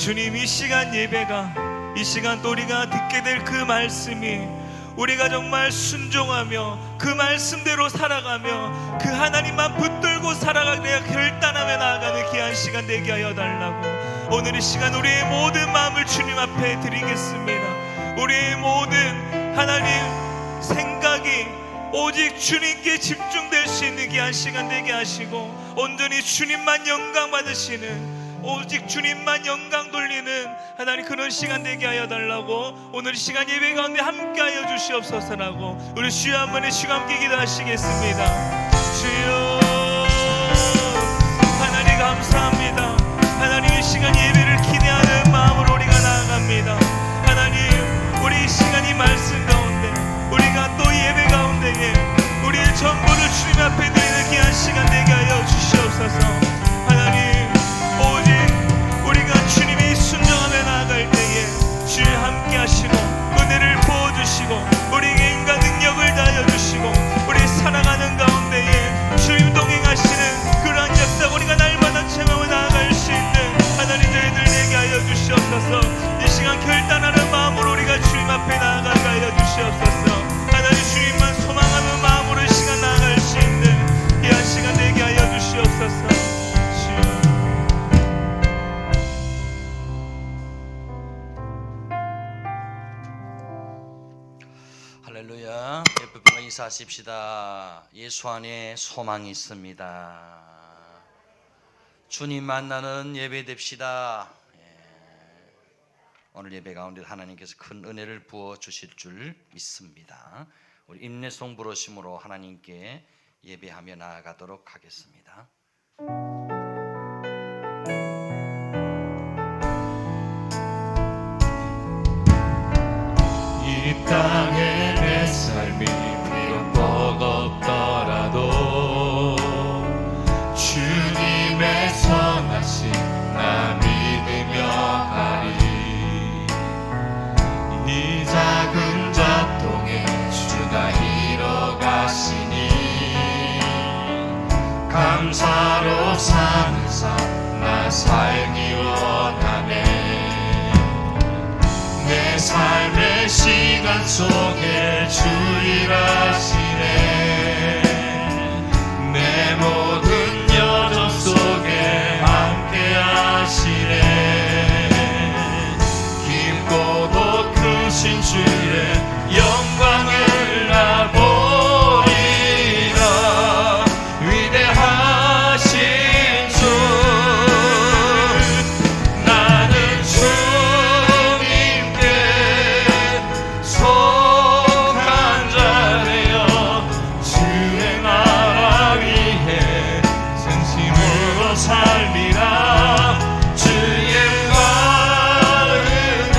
주님, 이 시간 예배가, 이 시간 또 우리가 듣게 될 그 말씀이 우리가 정말 순종하며 그 말씀대로 살아가며 그 하나님만 붙들고 살아가게 결단하며 나아가는 귀한 시간 되게 하여 달라고, 오늘 이 시간 우리의 모든 마음을 주님 앞에 드리겠습니다. 우리의 모든 하나님 생각이 오직 주님께 집중될 수 있는 귀한 시간 되게 하시고, 온전히 주님만 영광 받으시는, 오직 주님만 영광 돌리는 하나님 그런 시간 되게 하여 달라고, 오늘 이 시간 예배 가운데 함께 하여 주시옵소서라고 우리 주여 한 번에 시간 함께 기도하시겠습니다. 주여 하나님 감사합니다. 하나님 이 시간 예배를 기대하는 마음으로 우리가 나아갑니다. 하나님, 우리 이 시간 이 말씀 가운데 우리가 또 예배 가운데에 우리의 전부를 주님 앞에 드리는 귀한 시간 되게 하여 주시옵소서. 하나님, 오직 우리가 주님이 순종하며 나아갈 때에 주님 함께 하시고 은혜를 부어주시고 우리에게 인간 능력을 다하여 주시고 우리 살아가는 가운데에 주님 동행하시는 그러한 역사가 우리가 날마다 체험하며 나아갈 수 있는 하나님 저희들 되게 하여 주시옵소서. 이 시간 결단하는 마음으로 우리가 주님 앞에 나아가게 하여 주시옵소서. 하나님, 주님만 소망하는 마음으로 이 시간 나아갈 수 있는 귀한 시간 되게 하여 주시옵소서. 할렐루야. 예쁘게 인사하십시다. 예수 안에 소망이 있습니다. 주님 만나는 예배 됩시다. 오늘 예배 가운데 하나님께서 큰 은혜를 부어 주실 줄 믿습니다. 우리 인내송 부르심으로 하나님께 예배하며 나아가도록 하겠습니다. 이 땅에 내 삶이 비록 버겁더라도 주님의 선하심 나 믿으며 가리. 이 작은 잡동에 주가 이뤄가시니 감사로 사는 삶 나 살기 원하네. 내 삶의 시간 속에 주 일하시네. 내 모든 여정 속에 함께 하시네. 깊고도 크신 주의 영광을 나 보리라. 위대하신 주 나는 주님께 속한 자되어 주의 나라 위해 전심으로 살리라. 주의 마음에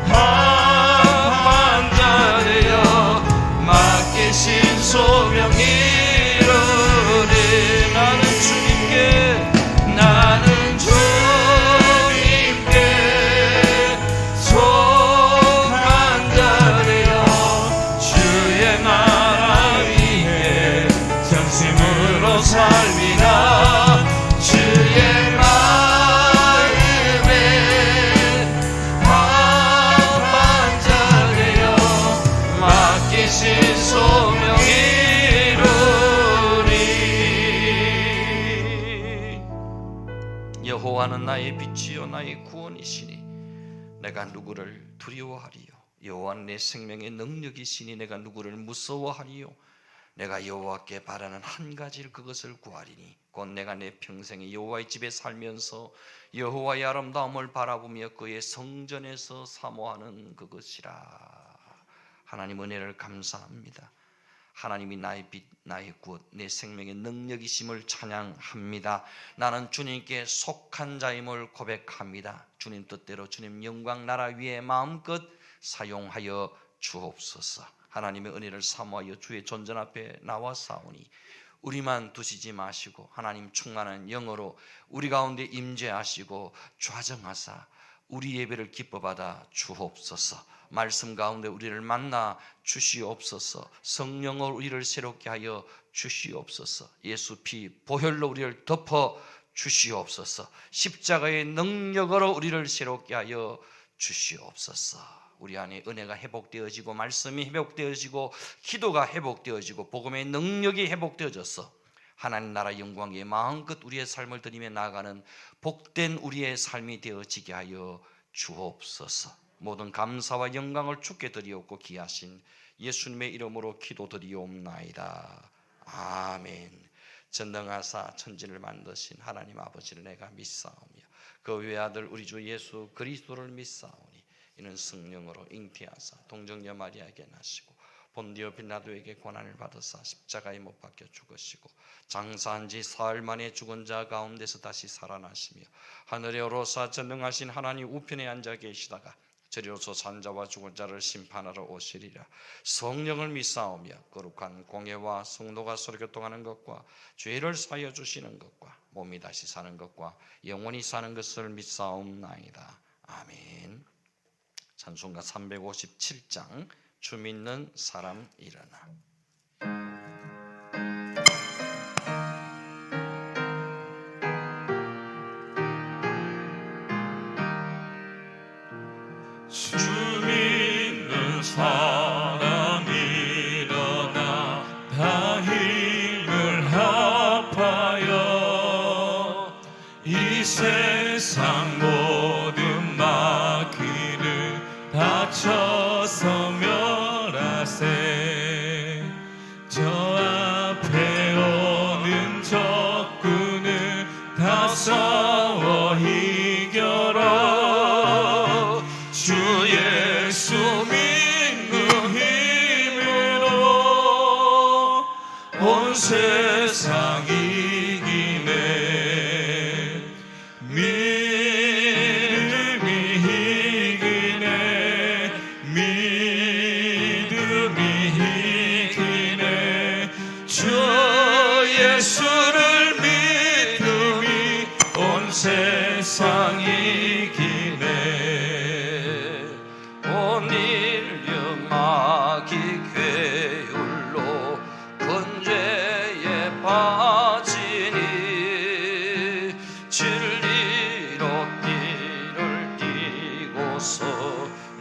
합한 자되어 맡기신 소명 이루리. 나는 주님께 속한 자되어 주의 나라 위해 전심으로 살리라. 주의 마음에 합한 자되어 맡기신 소명 이루리. 여호와는 나의 빛이요 나의 구원이시니 내가 누구를 두려워하리요. 여호와는 내 생명의 능력이시니 내가 누구를 무서워하리요. 내가 여호와께 바라는 한 가지를 그것을 구하리니 곧 내가 내 평생에 여호와의 집에 살면서 여호와의 아름다움을 바라보며 그의 성전에서 사모하는 그것이라. 하나님 은혜를 감사합니다. 하나님이 나의 빛, 나의 구원, 내 생명의 능력이심을 찬양합니다. 나는 주님께 속한 자임을 고백합니다. 주님 뜻대로 주님 영광 나라 위에 마음껏 사용하여 주옵소서. 하나님의 은혜를 사모하여 주의 존전 앞에 나와사오니 우리만 두시지 마시고 하나님 충만한 영으로 우리 가운데 임재하시고 좌정하사 우리 예배를 기뻐받아 주옵소서. 말씀 가운데 우리를 만나 주시옵소서. 성령으로 우리를 새롭게 하여 주시옵소서. 예수 피 보혈로 우리를 덮어 주시옵소서. 십자가의 능력으로 우리를 새롭게 하여 주시옵소서. 우리 안에 은혜가 회복되어지고 말씀이 회복되어지고 기도가 회복되어지고 복음의 능력이 회복되어져서 하나님 나라 영광에 마음껏 우리의 삶을 드리며 나아가는 복된 우리의 삶이 되어지게 하여 주옵소서. 모든 감사와 영광을 주께 드리옵고 귀하신 예수님의 이름으로 기도드리옵나이다. 아멘. 전능하사 천지를 만드신 하나님 아버지를 내가 믿사오며 그 외아들 우리 주 예수 그리스도를 믿사오니 이는 성령으로 잉태하사 동정녀 마리아에게 나시고 본디오 빌라도에게 고난을 받으사 십자가에 못 박혀 죽으시고 장사한 지 사흘 만에 죽은 자 가운데서 다시 살아나시며 하늘에 오르사 전능하신 하나님 우편에 앉아 계시다가 저리로서 산자와 죽은 자를 심판하러 오시리라. 성령을 믿사오며 거룩한 공예와 성도가 서로 교통하는 것과 죄를 사하여 주시는 것과 몸이 다시 사는 것과 영원히 사는 것을 믿사옵나이다. 아멘. 찬송가 357장 주 믿는 사람 일어나. 주 믿는 사람 일어나 다 힘을 합하여 이 세상 모든 마귀를 다쳐서 멸하세. 저 앞에 오는 적군을 다 싸워 이겨라. 주 예수 믿는 힘으로 온 세상 이기네. 믿음이 이기네. 믿음이 이기네. 주 예수를 믿음이 온 세상 이기네. 온 인류 마귀 괴율로 건죄에 빠지니 진리로 띠를 띠고서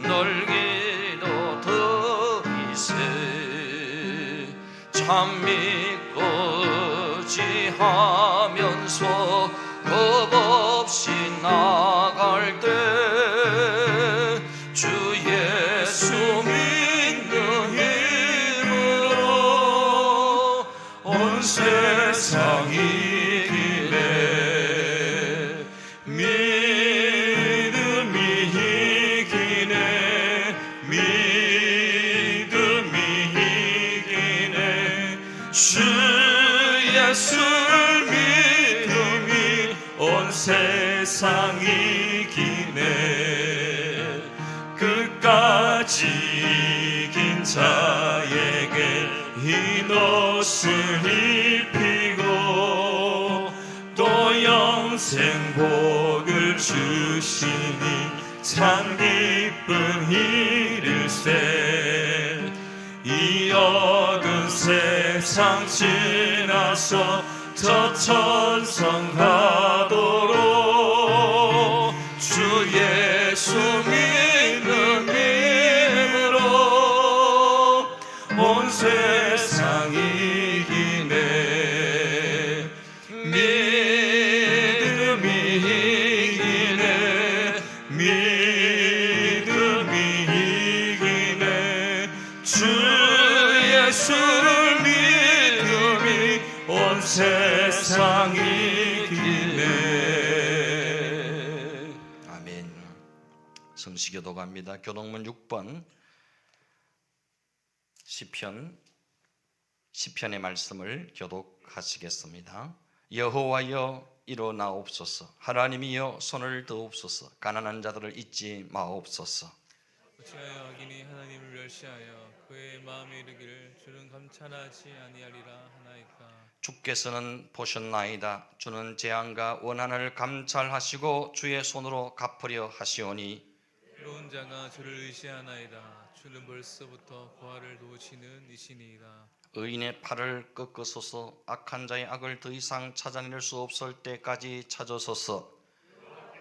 널기도 더이세. 참 믿고 의지하면서 겁없이 나갈 때 주 예수 믿는 힘으로 온 세상 이기네. 믿음이 이기네. 믿음이 이기네. 주 예수를 믿음이 온 세상 이기네. 끝까지 이긴 자에게 흰 옷을 입히고 또 영생 복을 주시니 참 기쁜 일일세. 이 어두운 세상 지나서 저 천성 가도록 주 예수 믿는 힘으로 온 세상 이기네. 믿음이 이기네. 믿음이 이기네. 주 예수를 믿음이 온 세상 이기네. 아멘. 성시교도 갑니다. 교동문 6번 시편의 말씀을 교독하시겠습니다. 여호와여 일어나옵소서. 하나님이여 손을 드옵소서. 가난한 자들을 잊지 마옵소서. 어찌하여 악인이 하나님을 멸시하여 그의 마음에 이르기를 주는 감찰하지 아니하리라 하나이까. 주께서는 보셨나이다. 주는 재앙과 원한을 감찰하시고 주의 손으로 갚으려 하시오니 의로운 자가 주를 의시하나이다. 주는 벌써부터 고아를 도우시는 이시니이다. 의인의 팔을 꺾으소서. 악한 자의 악을 더 이상 찾아낼 수 없을 때까지 찾으소서.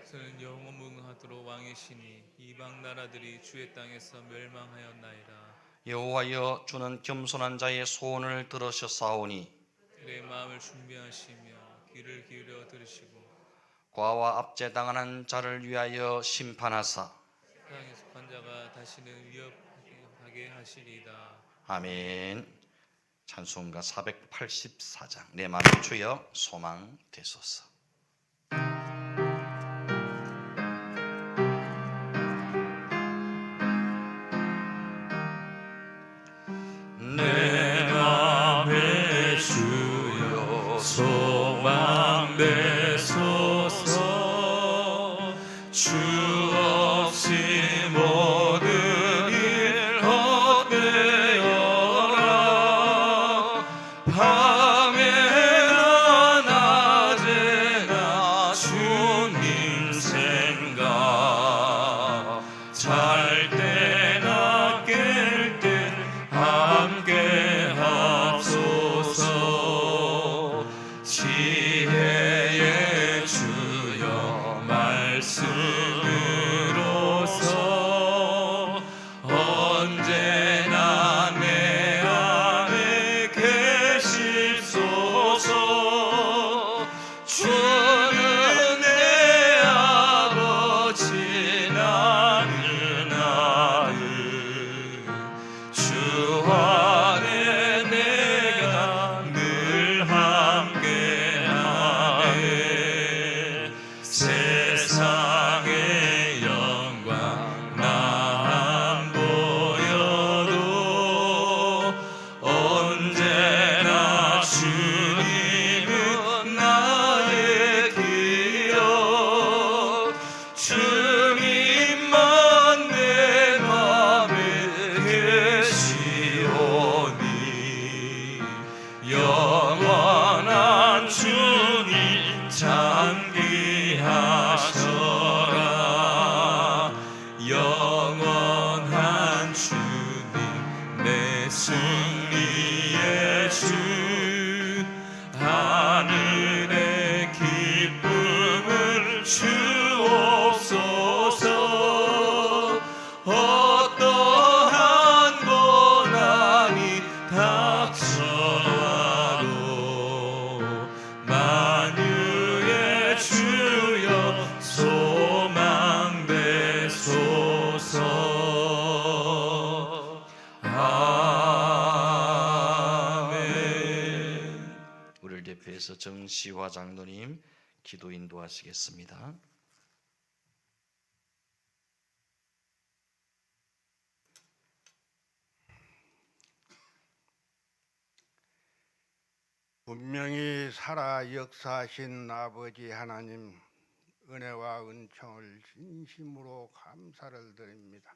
그는 영원무궁하도록 왕이시니 이방 나라들이 주의 땅에서 멸망하였나이다. 여호와여, 주는 겸손한 자의 소원을 들으셨사오니 내 마음을 준비하시며 귀를 기울여 들으시고 과와 압제당하는 자를 위하여 심판하사. 세상에 속한 자가 다시는 위협하게 하시리이다. 아멘. 찬송가 484장. 내 마음에 주여 소망 되소서. 내 맘에 주여 소망 되소서. 주 없이 모든 일 헛되어라. 밤에나 낮에나 주님 생각, 잘 때나 깰 때 함께 합소서. 지혜의 주여 말씀으로서 언제나 내 안에 계시소서. 주는 내 아버지 나는 아들, 주 안에 내가 늘 함께하네. 세상의 영광 나 안 보여도 언제나 주님은 나의 기억. 주님만 내 맘에 계시오니 영원한 주님 장기하셔라. 영원한 주님 내 승리의 주, 하늘의 기쁨을 주옵소서. 어떠한 고난이 닥쳐와도 만유의 주여 소망 되소서. 아멘. 우리를 대표해서 정시화 장로님 기도 인도하시겠습니다. 분명히 살아 역사하신 아버지 하나님, 은혜와 은총을 진심으로 감사를 드립니다.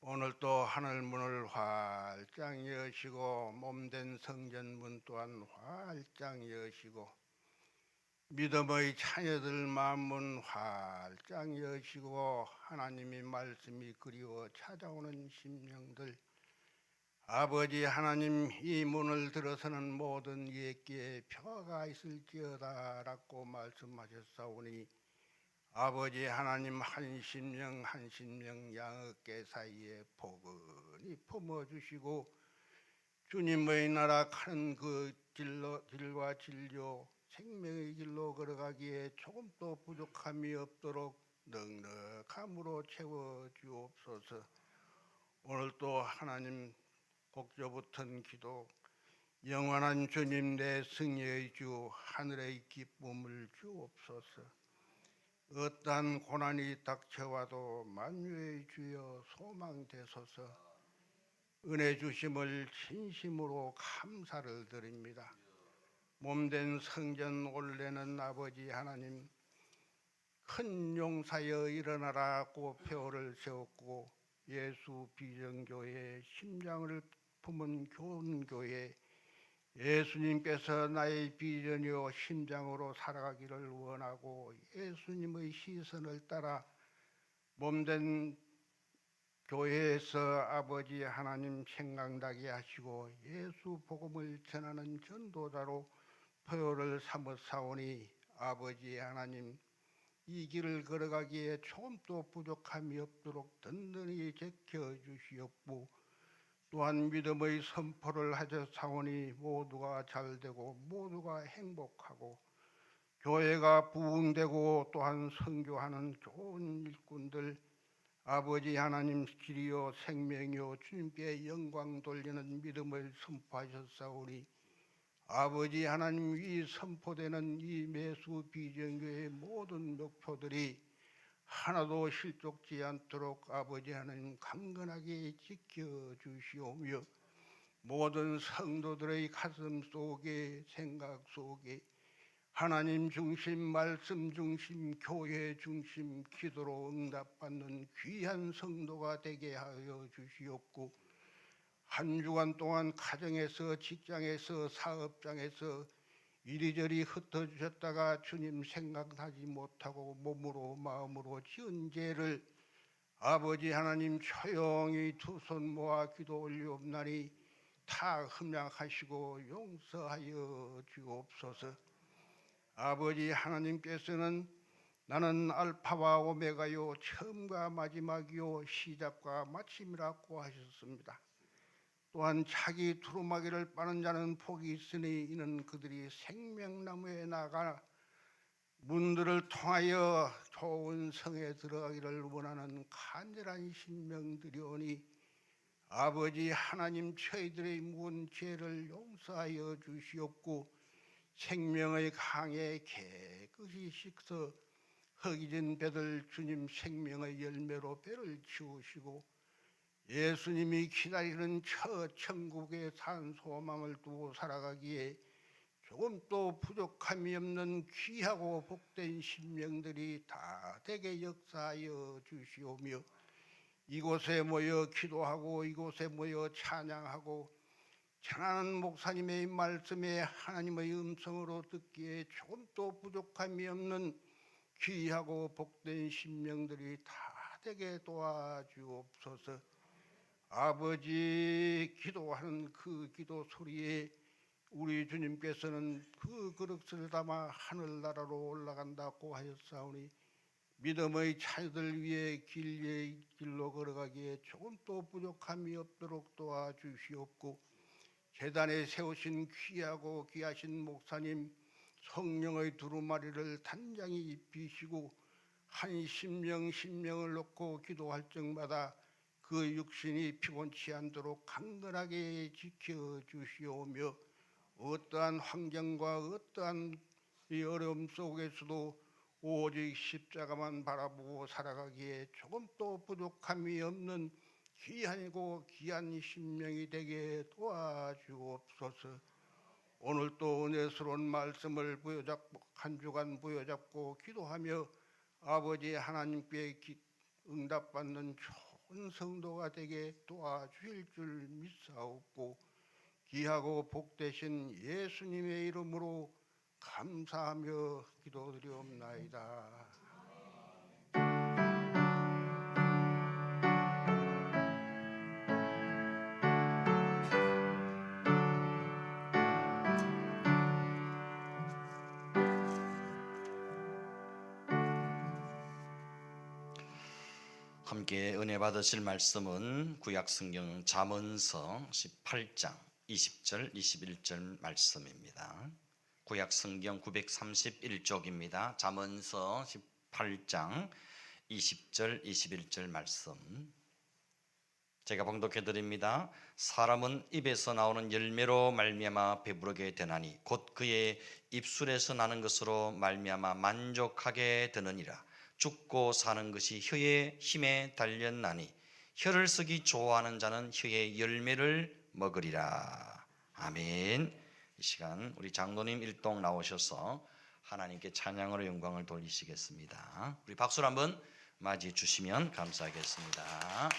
오늘도 하늘 문을 활짝 여시고 몸된 성전문 또한 활짝 여시고 믿음의 자녀들 마음문 활짝 여시고 하나님의 말씀이 그리워 찾아오는 심령들, 아버지 하나님, 이 문을 들어서는 모든 옛기에 평화가 있을지어다 라고 말씀하셨사오니 아버지 하나님, 한 심령 한 심령 양어깨 사이에 포근히 품어주시고 주님의 나라 가는 그 길과 진료 생명의 길로 걸어가기에 조금도 부족함이 없도록 넉넉함으로 채워주옵소서. 오늘도 하나님 복조붙은 기도, 영원한 주님 내 승리의 주 하늘의 기쁨을 주옵소서. 어떠한 고난이 닥쳐와도 만유의 주여 소망되소서. 은혜 주심을 진심으로 감사를 드립니다. 몸된 성전 올레는 아버지 하나님, 큰 용사여 일어나라고 표를 세웠고 예수 비전교회 심장을 품은 교훈교회, 예수님께서 나의 비전이요 심장으로 살아가기를 원하고 예수님의 시선을 따라 몸된 교회에서 아버지 하나님 생각나게 하시고 예수 복음을 전하는 전도자로 표를 삼았사오니 아버지 하나님 이 길을 걸어가기에 조금도 부족함이 없도록 든든히 지켜주시옵고 또한 믿음의 선포를 하셨사오니 모두가 잘되고 모두가 행복하고 교회가 부흥되고 또한 선교하는 좋은 일꾼들 아버지 하나님 길이요 생명이요 주님께 영광 돌리는 믿음을 선포하셨사오니 아버지 하나님 이 선포되는 이 매수 비전교회의 모든 목표들이 하나도 실족지 않도록 아버지 하나님 강건하게 지켜주시오며 모든 성도들의 가슴 속에 생각 속에 하나님 중심, 말씀 중심, 교회 중심, 기도로 응답받는 귀한 성도가 되게 하여 주시옵고 한 주간 동안 가정에서 직장에서 사업장에서 이리저리 흩어지셨다가 주님 생각나지 못하고 몸으로 마음으로 지은 죄를 아버지 하나님 조용히 두 손 모아 기도 올리옵나니 다 흠양하시고 용서하여 주옵소서. 아버지 하나님께서는 나는 알파와 오메가요 처음과 마지막이요 시작과 마침이라고 하셨습니다. 또한 자기 두루마기를 빠는 자는 복이 있으니 이는 그들이 생명나무에 나가 문들을 통하여 좋은 성에 들어가기를 원하는 간절한 신명들이오니 아버지 하나님 저희들의 모든 죄를 용서하여 주시옵고 생명의 강에 깨끗이 씻어 허기진 배들 주님 생명의 열매로 배를 치우시고 예수님이 기다리는 저 천국의 산 소망을 두고 살아가기에 조금도 부족함이 없는 귀하고 복된 심령들이 다 되게 역사하여 주시오며 이곳에 모여 기도하고 이곳에 모여 찬양하고 전하는 목사님의 말씀에 하나님의 음성으로 듣기에 조금도 부족함이 없는 귀하고 복된 심령들이 다 되게 도와주옵소서. 아버지 기도하는 그 기도 소리에 우리 주님께서는 그 그릇을 담아 하늘나라로 올라간다고 하였사오니 믿음의 자녀들 위해 길로 걸어가기에 조금도 부족함이 없도록 도와주시옵고 계단에 세우신 귀하고 귀하신 목사님 성령의 두루마리를 단장히 입히시고 한 심령을 놓고 기도할 적마다 그 육신이 피곤치 않도록 강건하게 지켜주시오며 어떠한 환경과 어떠한 이 어려움 속에서도 오직 십자가만 바라보고 살아가기에 조금도 부족함이 없는 귀하고 귀한 심령이 되게 도와주옵소서. 오늘도 은혜스러운 말씀을 부여잡고 한 주간 부여잡고 기도하며 아버지 하나님께 응답받는 좋은 성도가 되게 도와주실 줄 믿사옵고 귀하고 복되신 예수님의 이름으로 감사하며 기도드리옵나이다. 함께 은혜 받으실 말씀은 구약성경 잠언서 18장 20절 21절 말씀입니다. 구약성경 931쪽입니다. 잠언서 18장 20절 21절 말씀 제가 봉독해 드립니다. 사람은 입에서 나오는 열매로 말미암아 배부르게 되나니 곧 그의 입술에서 나는 것으로 말미암아 만족하게 되느니라. 죽고 사는 것이 혀의 힘에 달렸나니 혀를 쓰기 좋아하는 자는 혀의 열매를 먹으리라. 아멘. 이 시간 우리 장로님 일동 나오셔서 하나님께 찬양으로 영광을 돌리시겠습니다. 우리 박수를 한번 맞이해 주시면 감사하겠습니다.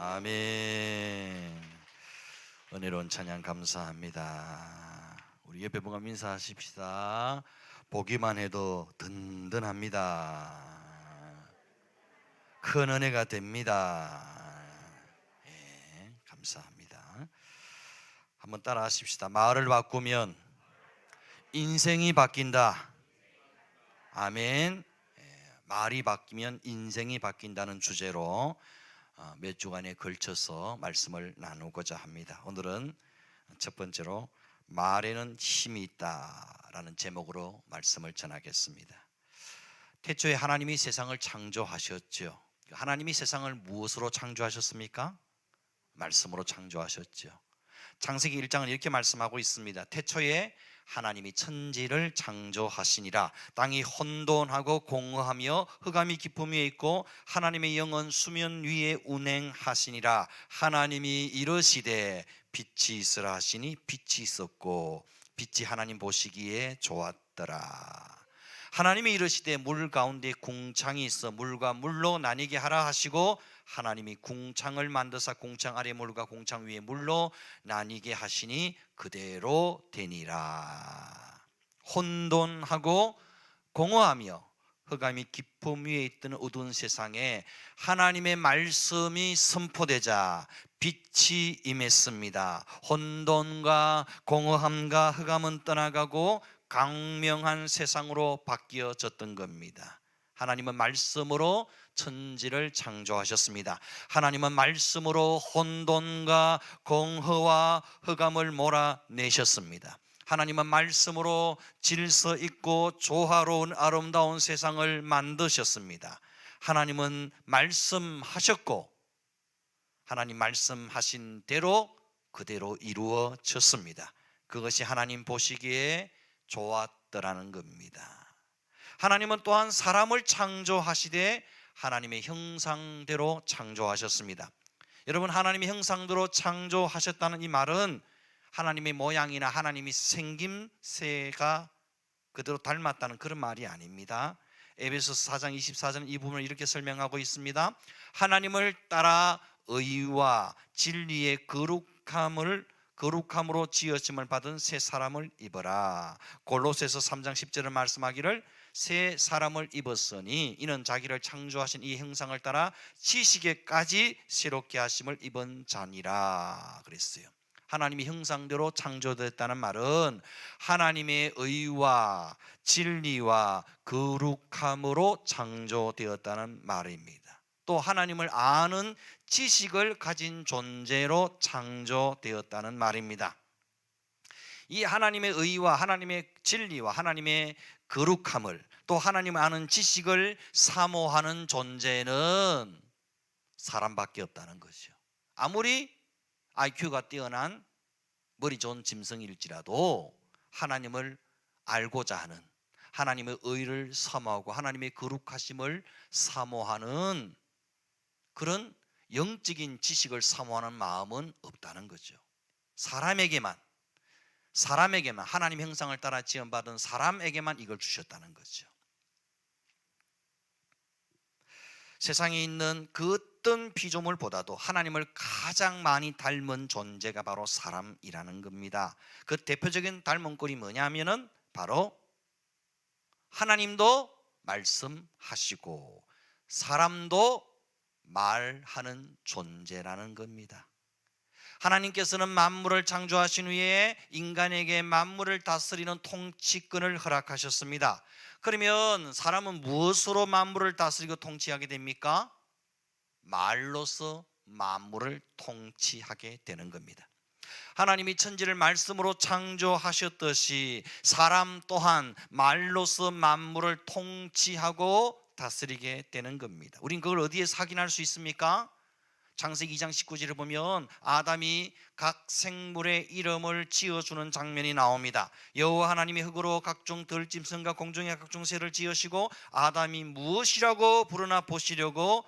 아멘. 은혜로운 찬양 감사합니다. 우리 옆에 분과 인사하십시다. 보기만 해도 든든합니다. 큰 은혜가 됩니다. 예, 감사합니다. 한번 따라 하십시다. 마을을 바꾸면 인생이 바뀐다. 아멘. 말이 바뀌면 인생이 바뀐다는 주제로 몇 주간에 걸쳐서 말씀을 나누고자 합니다. 오늘은 첫 번째로 말에는 힘이 있다라는 제목으로 말씀을 전하겠습니다. 태초에 하나님이 세상을 창조하셨죠. 하나님이 세상을 무엇으로 창조하셨습니까? 말씀으로 창조하셨죠. 창세기 1장은 이렇게 말씀하고 있습니다. 태초에 하나님이 천지를 창조하시니라. 땅이 혼돈하고 공허하며 흑암이 깊음 위에 있고 하나님의 영은 수면 위에 운행하시니라. 하나님이 이르시되 빛이 있으라 하시니 빛이 있었고 빛이 하나님 보시기에 좋았더라. 하나님이 이르시되 물 가운데 궁창이 있어 물과 물로 나뉘게 하라 하시고 하나님이 궁창을 만드사 궁창 아래 물과 궁창 위에 물로 나뉘게 하시니 그대로 되니라. 혼돈하고 공허하며 흑암이 깊음 위에 있던 어두운 세상에 하나님의 말씀이 선포되자 빛이 임했습니다. 혼돈과 공허함과 흑암은 떠나가고 광명한 세상으로 바뀌어졌던 겁니다. 하나님은 말씀으로 천지를 창조하셨습니다. 하나님은 말씀으로 혼돈과 공허와 흑암을 몰아내셨습니다. 하나님은 말씀으로 질서 있고 조화로운 아름다운 세상을 만드셨습니다. 하나님은 말씀하셨고 하나님 말씀하신 대로 그대로 이루어졌습니다. 그것이 하나님 보시기에 좋았더라는 겁니다. 하나님은 또한 사람을 창조하시되 하나님의 형상대로 창조하셨습니다. 여러분, 하나님의 형상대로 창조하셨다는 이 말은 하나님의 모양이나 하나님의 생김새가 그대로 닮았다는 그런 말이 아닙니다. 에베소서 4장 24절 이 부분을 이렇게 설명하고 있습니다. 하나님을 따라 의와 진리의 거룩함으로 지으심을 받은 새 사람을 입어라. 골로새서 3장 10절을 말씀하기를 새 사람을 입었으니 이는 자기를 창조하신 이 형상을 따라 지식에까지 새롭게 하심을 입은 자니라 그랬어요. 하나님의 형상대로 창조됐다는 말은 하나님의 의와 진리와 거룩함으로 창조되었다는 말입니다. 또 하나님을 아는 지식을 가진 존재로 창조되었다는 말입니다. 이 하나님의 의와 하나님의 진리와 하나님의 거룩함을 또 하나님을 아는 지식을 사모하는 존재는 사람밖에 없다는 것이죠. 아무리 IQ가 뛰어난 머리 좋은 짐승일지라도 하나님을 알고자 하는 하나님의 의를 사모하고 하나님의 거룩하심을 사모하는 그런 영적인 지식을 사모하는 마음은 없다는 거죠. 사람에게만 하나님 형상을 따라 지음받은 사람에게만 이걸 주셨다는 거죠. 세상에 있는 그 어떤 피조물보다도 하나님을 가장 많이 닮은 존재가 바로 사람이라는 겁니다. 그 대표적인 닮은 꼴이 뭐냐면은 바로 하나님도 말씀하시고 사람도 말하는 존재라는 겁니다. 하나님께서는 만물을 창조하신 후에 인간에게 만물을 다스리는 통치권을 허락하셨습니다. 그러면 사람은 무엇으로 만물을 다스리고 통치하게 됩니까? 말로서 만물을 통치하게 되는 겁니다. 하나님이 천지를 말씀으로 창조하셨듯이 사람 또한 말로서 만물을 통치하고 다스리게 되는 겁니다. 우린 그걸 어디에서 확인할 수 있습니까? 창세기 2장 19절을 보면 아담이 각 생물의 이름을 지어주는 장면이 나옵니다. 여호와 하나님이 흙으로 각종 들짐승과 공중의 각종 새를 지으시고 아담이 무엇이라고 부르나 보시려고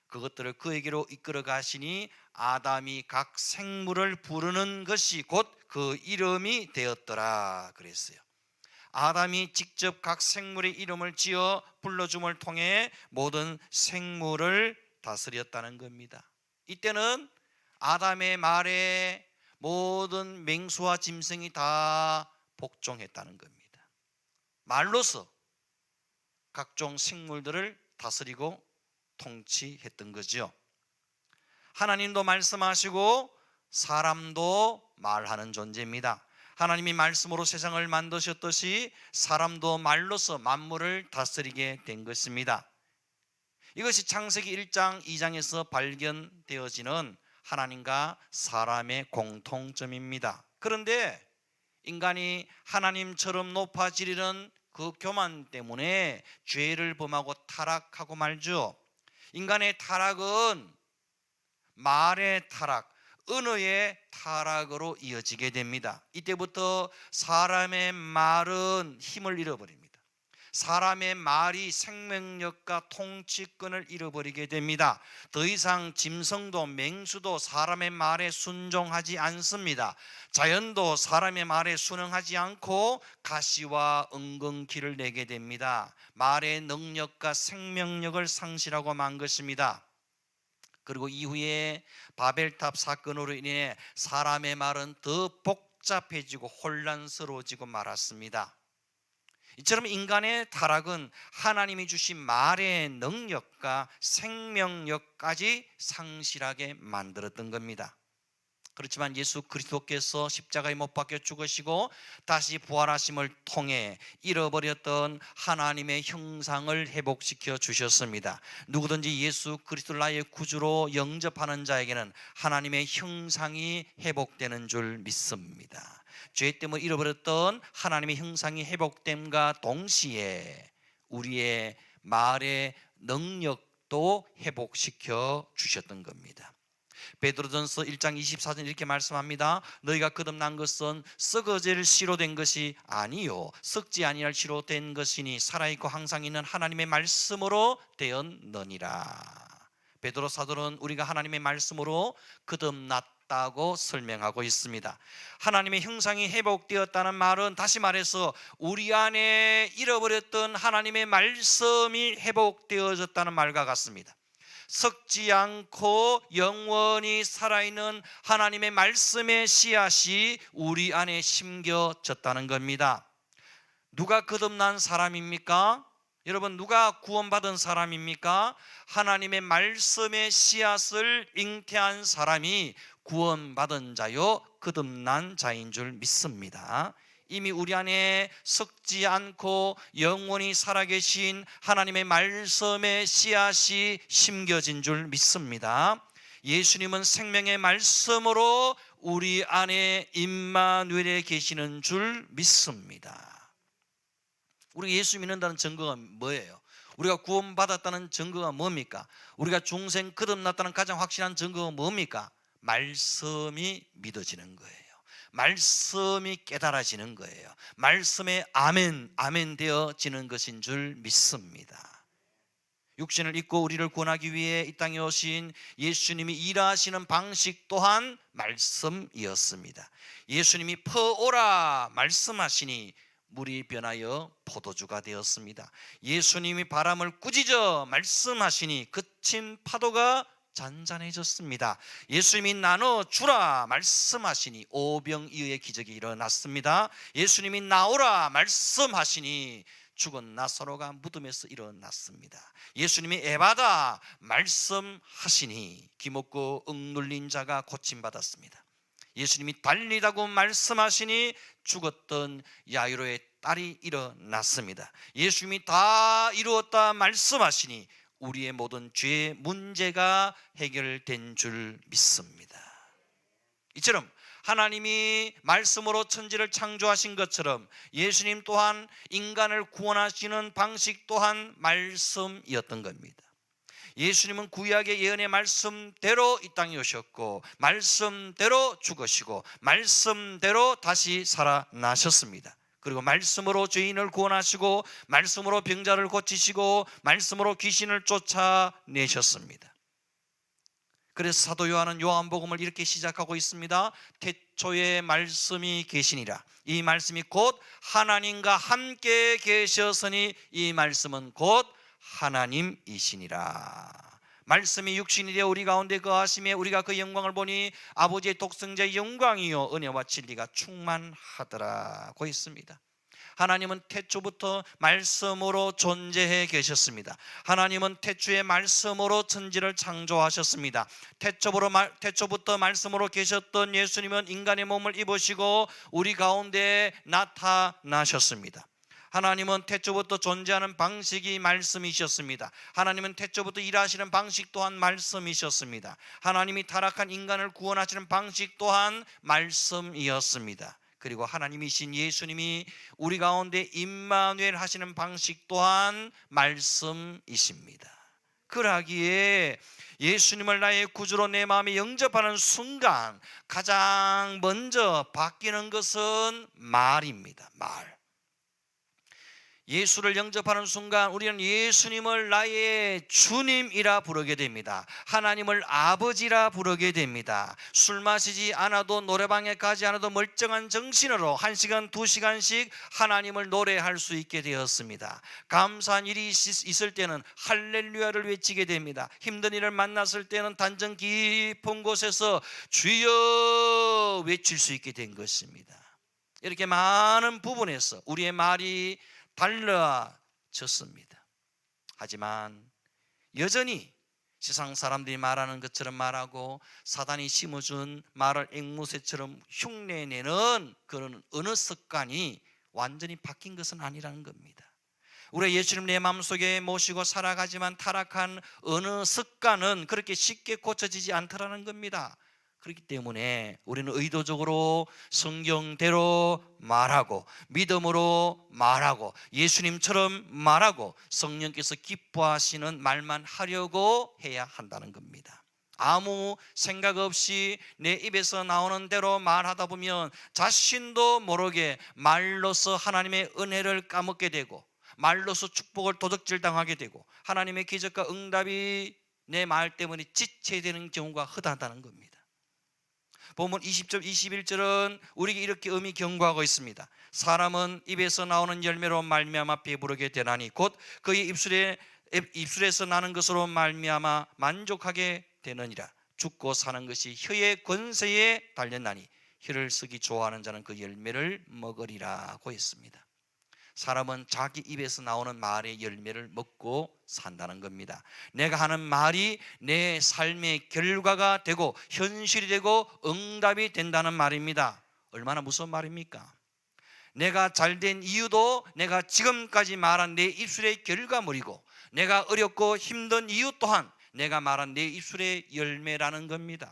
그것들을 그에게로 이끌어 가시니 아담이 각 생물을 부르는 것이 곧 그 이름이 되었더라 그랬어요. 아담이 직접 각 생물의 이름을 지어 불러줌을 통해 모든 생물을 다스렸다는 겁니다. 이때는 아담의 말에 모든 맹수와 짐승이 다 복종했다는 겁니다. 말로서 각종 생물들을 다스리고 통치했던 거죠. 하나님도 말씀하시고 사람도 말하는 존재입니다. 하나님이 말씀으로 세상을 만드셨듯이 사람도 말로서 만물을 다스리게 된 것입니다. 이것이 창세기 1장 2장에서 발견되어지는 하나님과 사람의 공통점입니다. 그런데 인간이 하나님처럼 높아지려는 그 교만 때문에 죄를 범하고 타락하고 말죠. 인간의 타락은 말의 타락, 언어의 타락으로 이어지게 됩니다. 이때부터 사람의 말은 힘을 잃어버립니다. 사람의 말이 생명력과 통치권을 잃어버리게 됩니다. 더 이상 짐승도 맹수도 사람의 말에 순종하지 않습니다. 자연도 사람의 말에 순응하지 않고 가시와 은근키를 내게 됩니다. 말의 능력과 생명력을 상실하고 만 것입니다. 그리고 이후에 바벨탑 사건으로 인해 사람의 말은 더 복잡해지고 혼란스러워지고 말았습니다. 이처럼 인간의 타락은 하나님이 주신 말의 능력과 생명력까지 상실하게 만들었던 겁니다. 그렇지만 예수 그리스도께서 십자가에 못 박혀 죽으시고 다시 부활하심을 통해 잃어버렸던 하나님의 형상을 회복시켜 주셨습니다. 누구든지 예수 그리스도를 나의 구주로 영접하는 자에게는 하나님의 형상이 회복되는 줄 믿습니다. 죄 때문에 잃어버렸던 하나님의 형상이 회복됨과 동시에 우리의 말의 능력도 회복시켜 주셨던 겁니다. 베드로전서 1장 24절 이렇게 말씀합니다. 너희가 거듭난 것은 썩어질 씨로 된 것이 아니요 썩지 아니할 씨로 된 것이니 살아있고 항상 있는 하나님의 말씀으로 되었느니라. 베드로 사도는 우리가 하나님의 말씀으로 거듭났다고 설명하고 있습니다. 하나님의 형상이 회복되었다는 말은 다시 말해서 우리 안에 잃어버렸던 하나님의 말씀이 회복되어졌다는 말과 같습니다. 썩지 않고 영원히 살아있는 하나님의 말씀의 씨앗이 우리 안에 심겨졌다는 겁니다. 누가 거듭난 사람입니까? 여러분, 누가 구원받은 사람입니까? 하나님의 말씀의 씨앗을 잉태한 사람이 구원받은 자요 거듭난 자인 줄 믿습니다. 이미 우리 안에 썩지 않고 영원히 살아계신 하나님의 말씀의 씨앗이 심겨진 줄 믿습니다. 예수님은 생명의 말씀으로 우리 안에 임마누엘에 계시는 줄 믿습니다. 우리가 예수 믿는다는 증거가 뭐예요? 우리가 구원받았다는 증거가 뭡니까? 우리가 중생 거듭났다는 가장 확실한 증거가 뭡니까? 말씀이 믿어지는 거예요. 말씀이 깨달아지는 거예요. 말씀에 아멘, 아멘 되어지는 것인 줄 믿습니다. 육신을 입고 우리를 구원하기 위해 이 땅에 오신 예수님이 일하시는 방식 또한 말씀이었습니다. 예수님이 퍼오라 말씀하시니 물이 변하여 포도주가 되었습니다. 예수님이 바람을 꾸짖어 말씀하시니 그친 파도가 잔잔해졌습니다. 예수님이 나눠주라 말씀하시니 오병이어의 기적이 일어났습니다. 예수님이 나오라 말씀하시니 죽은 나사로가 무덤에서 일어났습니다. 예수님이 에바다 말씀하시니 기먹고 억눌린 자가 고침받았습니다. 예수님이 달리다고 말씀하시니 죽었던 야이로의 딸이 일어났습니다. 예수님이 다 이루었다 말씀하시니 우리의 모든 죄의 문제가 해결된 줄 믿습니다. 이처럼 하나님이 말씀으로 천지를 창조하신 것처럼 예수님 또한 인간을 구원하시는 방식 또한 말씀이었던 겁니다. 예수님은 구약의 예언의 말씀대로 이 땅에 오셨고 말씀대로 죽으시고 말씀대로 다시 살아나셨습니다. 그리고 말씀으로 죄인을 구원하시고 말씀으로 병자를 고치시고 말씀으로 귀신을 쫓아내셨습니다. 그래서 사도 요한은 요한복음을 이렇게 시작하고 있습니다. 태초에 말씀이 계시니라. 이 말씀이 곧 하나님과 함께 계셨으니 이 말씀은 곧 하나님이시니라. 말씀이 육신이 되어 우리 가운데 거하심에 우리가 그 영광을 보니 아버지의 독생자의 영광이요 은혜와 진리가 충만하더라고 했습니다. 하나님은 태초부터 말씀으로 존재해 계셨습니다. 하나님은 태초의 말씀으로 천지를 창조하셨습니다. 태초부터 말씀으로 계셨던 예수님은 인간의 몸을 입으시고 우리 가운데 나타나셨습니다. 하나님은 태초부터 존재하는 방식이 말씀이셨습니다. 하나님은 태초부터 일하시는 방식 또한 말씀이셨습니다. 하나님이 타락한 인간을 구원하시는 방식 또한 말씀이었습니다. 그리고 하나님이신 예수님이 우리 가운데 임마누엘 하시는 방식 또한 말씀이십니다. 그러기에 예수님을 나의 구주로 내 마음에 영접하는 순간 가장 먼저 바뀌는 것은 말입니다. 말. 예수를 영접하는 순간 우리는 예수님을 나의 주님이라 부르게 됩니다. 하나님을 아버지라 부르게 됩니다. 술 마시지 않아도 노래방에 가지 않아도 멀쩡한 정신으로 1시간 2시간씩 하나님을 노래할 수 있게 되었습니다. 감사한 일이 있을 때는 할렐루야를 외치게 됩니다. 힘든 일을 만났을 때는 단정 깊은 곳에서 주여 외칠 수 있게 된 것입니다. 이렇게 많은 부분에서 우리의 말이 달라졌습니다. 하지만 여전히 세상 사람들이 말하는 것처럼 말하고 사단이 심어준 말을 앵무새처럼 흉내내는 그런 언어 습관이 완전히 바뀐 것은 아니라는 겁니다. 우리가 예수님 내 마음속에 모시고 살아가지만 타락한 언어 습관은 그렇게 쉽게 고쳐지지 않더라는 겁니다. 그렇기 때문에 우리는 의도적으로 성경대로 말하고 믿음으로 말하고 예수님처럼 말하고 성령께서 기뻐하시는 말만 하려고 해야 한다는 겁니다. 아무 생각 없이 내 입에서 나오는 대로 말하다 보면 자신도 모르게 말로서 하나님의 은혜를 까먹게 되고 말로서 축복을 도적질 당하게 되고 하나님의 기적과 응답이 내 말 때문에 지체되는 경우가 허다하다는 겁니다. 본문 20절 21절은 우리에게 이렇게 의미 경고하고 있습니다. 사람은 입에서 나오는 열매로 말미암아 배부르게 되나니 곧 그의 입술에서 나는 것으로 말미암아 만족하게 되느니라. 죽고 사는 것이 혀의 권세에 달렸나니 혀를 쓰기 좋아하는 자는 그 열매를 먹으리라고 했습니다. 사람은 자기 입에서 나오는 말의 열매를 먹고 산다는 겁니다. 내가 하는 말이 내 삶의 결과가 되고 현실이 되고 응답이 된다는 말입니다. 얼마나 무서운 말입니까? 내가 잘된 이유도 내가 지금까지 말한 내 입술의 결과물이고 내가 어렵고 힘든 이유 또한 내가 말한 내 입술의 열매라는 겁니다.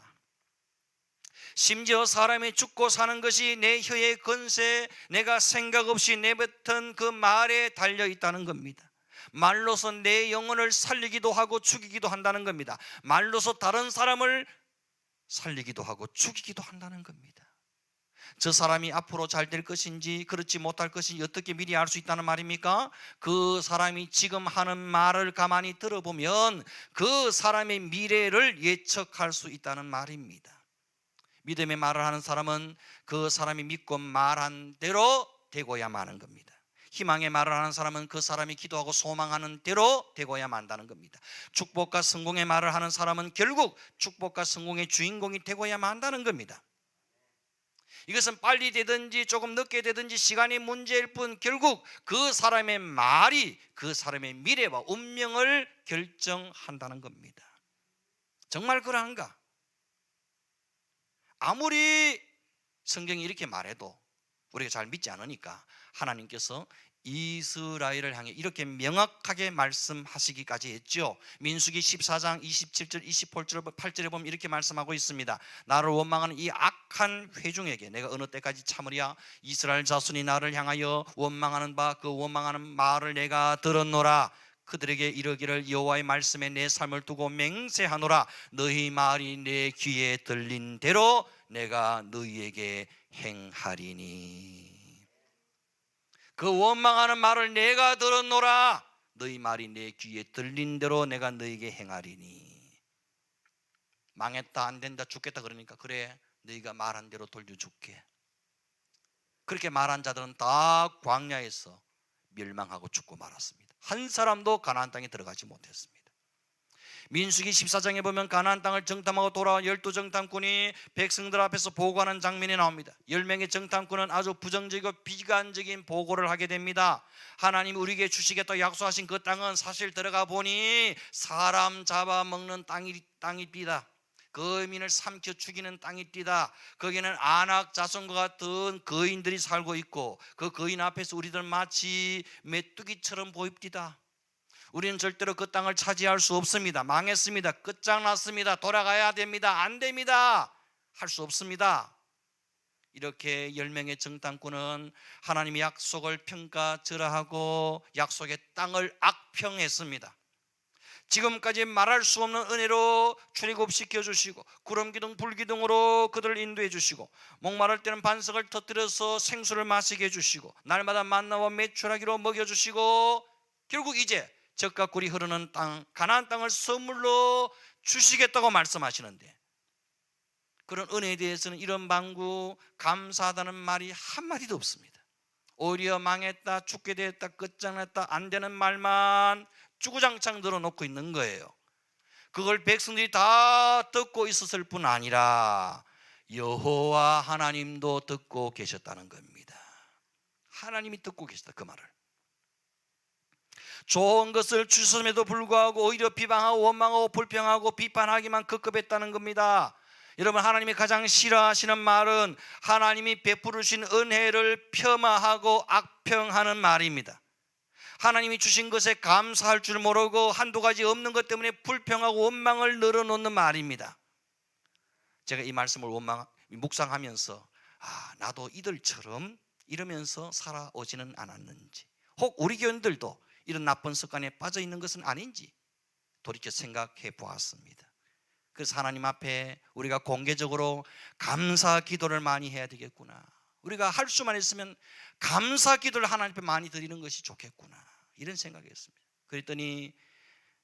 심지어 사람이 죽고 사는 것이 내 혀의 권세, 내가 생각 없이 내뱉은 그 말에 달려 있다는 겁니다. 말로서 내 영혼을 살리기도 하고 죽이기도 한다는 겁니다. 말로서 다른 사람을 살리기도 하고 죽이기도 한다는 겁니다. 저 사람이 앞으로 잘 될 것인지 그렇지 못할 것인지 어떻게 미리 알 수 있다는 말입니까? 그 사람이 지금 하는 말을 가만히 들어보면 그 사람의 미래를 예측할 수 있다는 말입니다. 믿음의 말을 하는 사람은 그 사람이 믿고 말한 대로 되고야만 하는 겁니다. 희망의 말을 하는 사람은 그 사람이 기도하고 소망하는 대로 되고야만 한다는 겁니다. 축복과 성공의 말을 하는 사람은 결국 축복과 성공의 주인공이 되고야만 한다는 겁니다. 이것은 빨리 되든지 조금 늦게 되든지 시간의 문제일 뿐 결국 그 사람의 말이 그 사람의 미래와 운명을 결정한다는 겁니다. 정말 그러한가? 아무리 성경이 이렇게 말해도 우리가 잘 믿지 않으니까 하나님께서 이스라엘을 향해 이렇게 명확하게 말씀하시기까지 했죠. 민수기 14장 27절 28절에 보면 이렇게 말씀하고 있습니다. 나를 원망하는 이 악한 회중에게 내가 어느 때까지 참으랴? 이스라엘 자손이 나를 향하여 원망하는 바 그 원망하는 말을 내가 들었노라. 그들에게 이르기를 여호와의 말씀에 내 삶을 두고 맹세하노라. 너희 말이 내 귀에 들린 대로 내가 너희에게 행하리니. 그 원망하는 말을 내가 들었노라. 너희 말이 내 귀에 들린 대로 내가 너희에게 행하리니. 망했다 안 된다 죽겠다 그러니까 그래 너희가 말한 대로 돌려줄게. 그렇게 말한 자들은 다 광야에서 멸망하고 죽고 말았습니다. 한 사람도 가나안 땅에 들어가지 못했습니다. 민수기 14장에 보면 가나안 땅을 정탐하고 돌아온 12정탐꾼이 백성들 앞에서 보고하는 장면이 나옵니다. 10명의 정탐꾼은 아주 부정적이고 비관적인 보고를 하게 됩니다. 하나님이 우리에게 주시겠다고 약속하신 그 땅은 사실 들어가 보니 사람 잡아먹는 땅이띠다. 거민을 삼켜 죽이는 땅이띠다. 거기는 안악 자손과 같은 거인들이 살고 있고 그 거인 앞에서 우리들 마치 메뚜기처럼 보입디다. 우리는 절대로 그 땅을 차지할 수 없습니다. 망했습니다. 끝장났습니다. 돌아가야 됩니다. 안 됩니다. 할 수 없습니다. 이렇게 10명의 정탐꾼은 하나님의 약속을 평가절하하고 약속의 땅을 악평했습니다. 지금까지 말할 수 없는 은혜로 출애굽시켜 주시고 구름기둥 불기둥으로 그들을 인도해 주시고 목마를 때는 반석을 터뜨려서 생수를 마시게 해주시고 날마다 만나와 메추라기로 먹여주시고 결국 이제 젖과 꿀이 흐르는 땅 가나안 땅을 선물로 주시겠다고 말씀하시는데 그런 은혜에 대해서는 이런 방구 감사하다는 말이 한마디도 없습니다. 오히려 망했다, 죽게 되었다, 끝장났다, 안 되는 말만 주구장창 들어놓고 있는 거예요. 그걸 백성들이 다 듣고 있었을 뿐 아니라 여호와 하나님도 듣고 계셨다는 겁니다. 하나님이 듣고 계시다 그 말을. 좋은 것을 주셨음에도 불구하고 오히려 비방하고 원망하고 불평하고 비판하기만 급급했다는 겁니다. 여러분, 하나님이 가장 싫어하시는 말은 하나님이 베푸르신 은혜를 폄하하고 악평하는 말입니다. 하나님이 주신 것에 감사할 줄 모르고 한두 가지 없는 것 때문에 불평하고 원망을 늘어놓는 말입니다. 제가 이 말씀을 묵상하면서 나도 이들처럼 이러면서 살아오지는 않았는지, 혹 우리 교인들도 이런 나쁜 습관에 빠져 있는 것은 아닌지 돌이켜 생각해 보았습니다. 그래서 하나님 앞에 우리가 공개적으로 감사 기도를 많이 해야 되겠구나, 우리가 할 수만 있으면 감사 기도를 하나님 앞에 많이 드리는 것이 좋겠구나, 이런 생각이었습니다. 그랬더니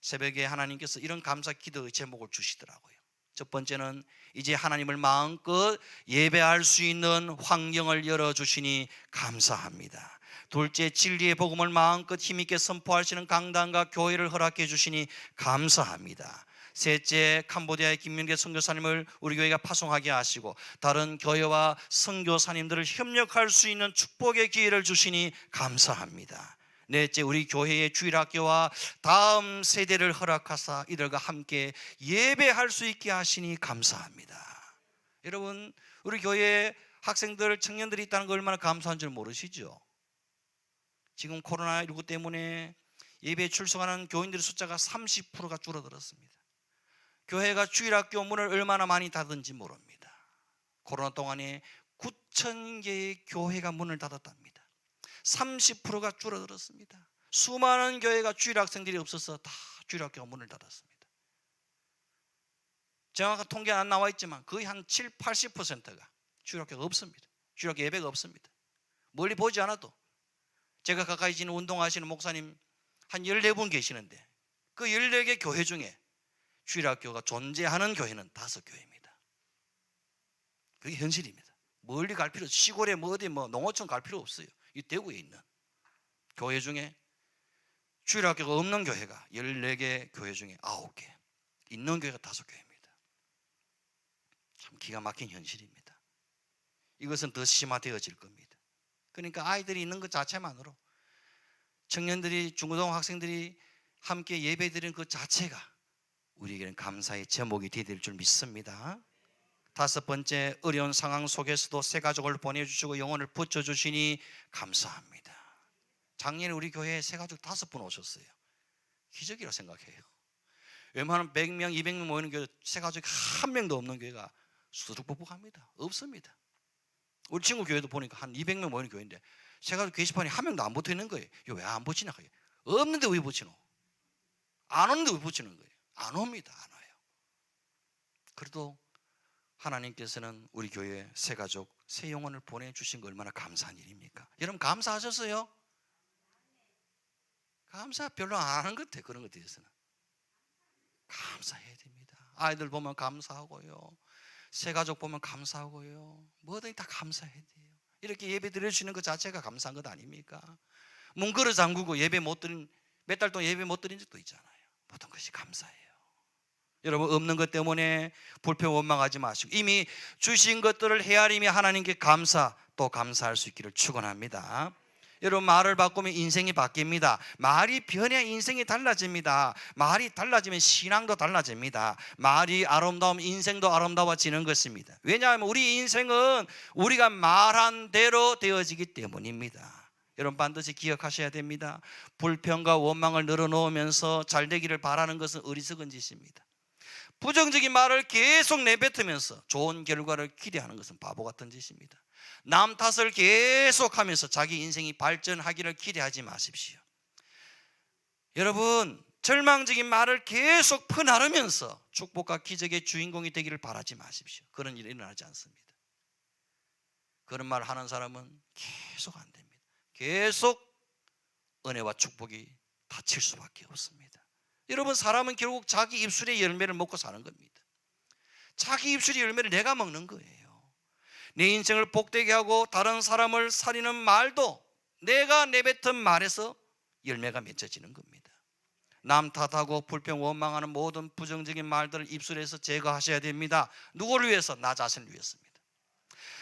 새벽에 하나님께서 이런 감사 기도의 제목을 주시더라고요. 첫 번째는 이제 하나님을 마음껏 예배할 수 있는 환경을 열어주시니 감사합니다. 둘째, 진리의 복음을 마음껏 힘있게 선포할 수 있는 강단과 교회를 허락해 주시니 감사합니다. 셋째, 캄보디아의 김민계 선교사님을 우리 교회가 파송하게 하시고 다른 교회와 선교사님들을 협력할 수 있는 축복의 기회를 주시니 감사합니다. 넷째, 우리 교회의 주일학교와 다음 세대를 허락하사 이들과 함께 예배할 수 있게 하시니 감사합니다. 여러분, 우리 교회에 학생들, 청년들이 있다는 걸 얼마나 감사한 줄 모르시죠? 지금 코로나19 때문에 예배에 출석하는 교인들의 숫자가 30%가 줄어들었습니다. 교회가 주일학교 문을 얼마나 많이 닫은지 모릅니다. 코로나 동안에 9,000개의 교회가 문을 닫았답니다. 30%가 줄어들었습니다. 수많은 교회가 주일학생들이 없어서 다 주일학교가 문을 닫았습니다. 정확한 통계는 안 나와 있지만 거의 한 70-80%가 주일학교가 없습니다. 주일학교 예배가 없습니다. 멀리 보지 않아도 제가 가까이 지는 운동하시는 목사님 한 14분 계시는데 그 14개 교회 중에 주일학교가 존재하는 교회는 5교회입니다. 그게 현실입니다. 멀리 갈 필요, 시골에 어디 농어촌 갈 필요 없어요. 이 대구에 있는 교회 중에 주일학교가 없는 교회가 14개 교회 중에 9개, 있는 교회가 5교회입니다. 참 기가 막힌 현실입니다. 이것은 더 심화되어질 겁니다. 그러니까 아이들이 있는 것 자체만으로, 청년들이, 중고등 학생들이 함께 예배드리는 그 자체가 우리에게는 감사의 제목이 되어야 될 줄 믿습니다. 다섯 번째, 어려운 상황 속에서도 새 가족을 보내주시고 영혼을 붙여주시니 감사합니다. 작년에 우리 교회에 새 가족 5분 오셨어요. 기적이라 생각해요. 웬만하면 100명, 200명 모이는 교회 새 가족이 한 명도 없는 교회가 수두룩복복합니다. 없습니다. 우리 친구 교회도 보니까 한 200명 모이는 교회인데 새 가족 게시판에 한 명도 안 붙어 있는 거예요. 이거 왜 안 붙이나? 없는데 왜 붙이노? 안 오는데 왜 붙이는 거예요? 안 옵니다. 안 와요. 그래도 하나님께서는 우리 교회에 새 가족, 새 영혼을 보내주신 거 얼마나 감사한 일입니까? 여러분 감사하셨어요? 감사 별로 안 하는 것 같아요. 그런 것에 대해서는 감사해야 됩니다. 아이들 보면 감사하고요, 새 가족 보면 감사하고요, 뭐든지 다 감사해야 돼요. 이렇게 예배 드려주시는 것 자체가 감사한 것 아닙니까? 문 걸어 잠그고 예배 못 드린, 몇 달 동안 예배 못 드린 적도 있잖아요. 모든 것이 감사해요. 여러분, 없는 것 때문에 불평 원망하지 마시고 이미 주신 것들을 헤아리며 하나님께 감사 또 감사할 수 있기를 축원합니다. 여러분, 말을 바꾸면 인생이 바뀝니다. 말이 변해야 인생이 달라집니다. 말이 달라지면 신앙도 달라집니다. 말이 아름다우면 인생도 아름다워지는 것입니다. 왜냐하면 우리 인생은 우리가 말한 대로 되어지기 때문입니다. 여러분, 반드시 기억하셔야 됩니다. 불평과 원망을 늘어놓으면서 잘되기를 바라는 것은 어리석은 짓입니다. 부정적인 말을 계속 내뱉으면서 좋은 결과를 기대하는 것은 바보 같은 짓입니다. 남 탓을 계속하면서 자기 인생이 발전하기를 기대하지 마십시오. 여러분, 절망적인 말을 계속 퍼나르면서 축복과 기적의 주인공이 되기를 바라지 마십시오. 그런 일이 일어나지 않습니다. 그런 말을 하는 사람은 계속 안 됩니다. 계속 은혜와 축복이 닫힐 수밖에 없습니다. 여러분, 사람은 결국 자기 입술의 열매를 먹고 사는 겁니다. 자기 입술의 열매를 내가 먹는 거예요. 내 인생을 복되게 하고 다른 사람을 살리는 말도 내가 내뱉은 말에서 열매가 맺혀지는 겁니다. 남 탓하고 불평 원망하는 모든 부정적인 말들을 입술에서 제거하셔야 됩니다. 누구를 위해서? 나 자신을 위해서입니다.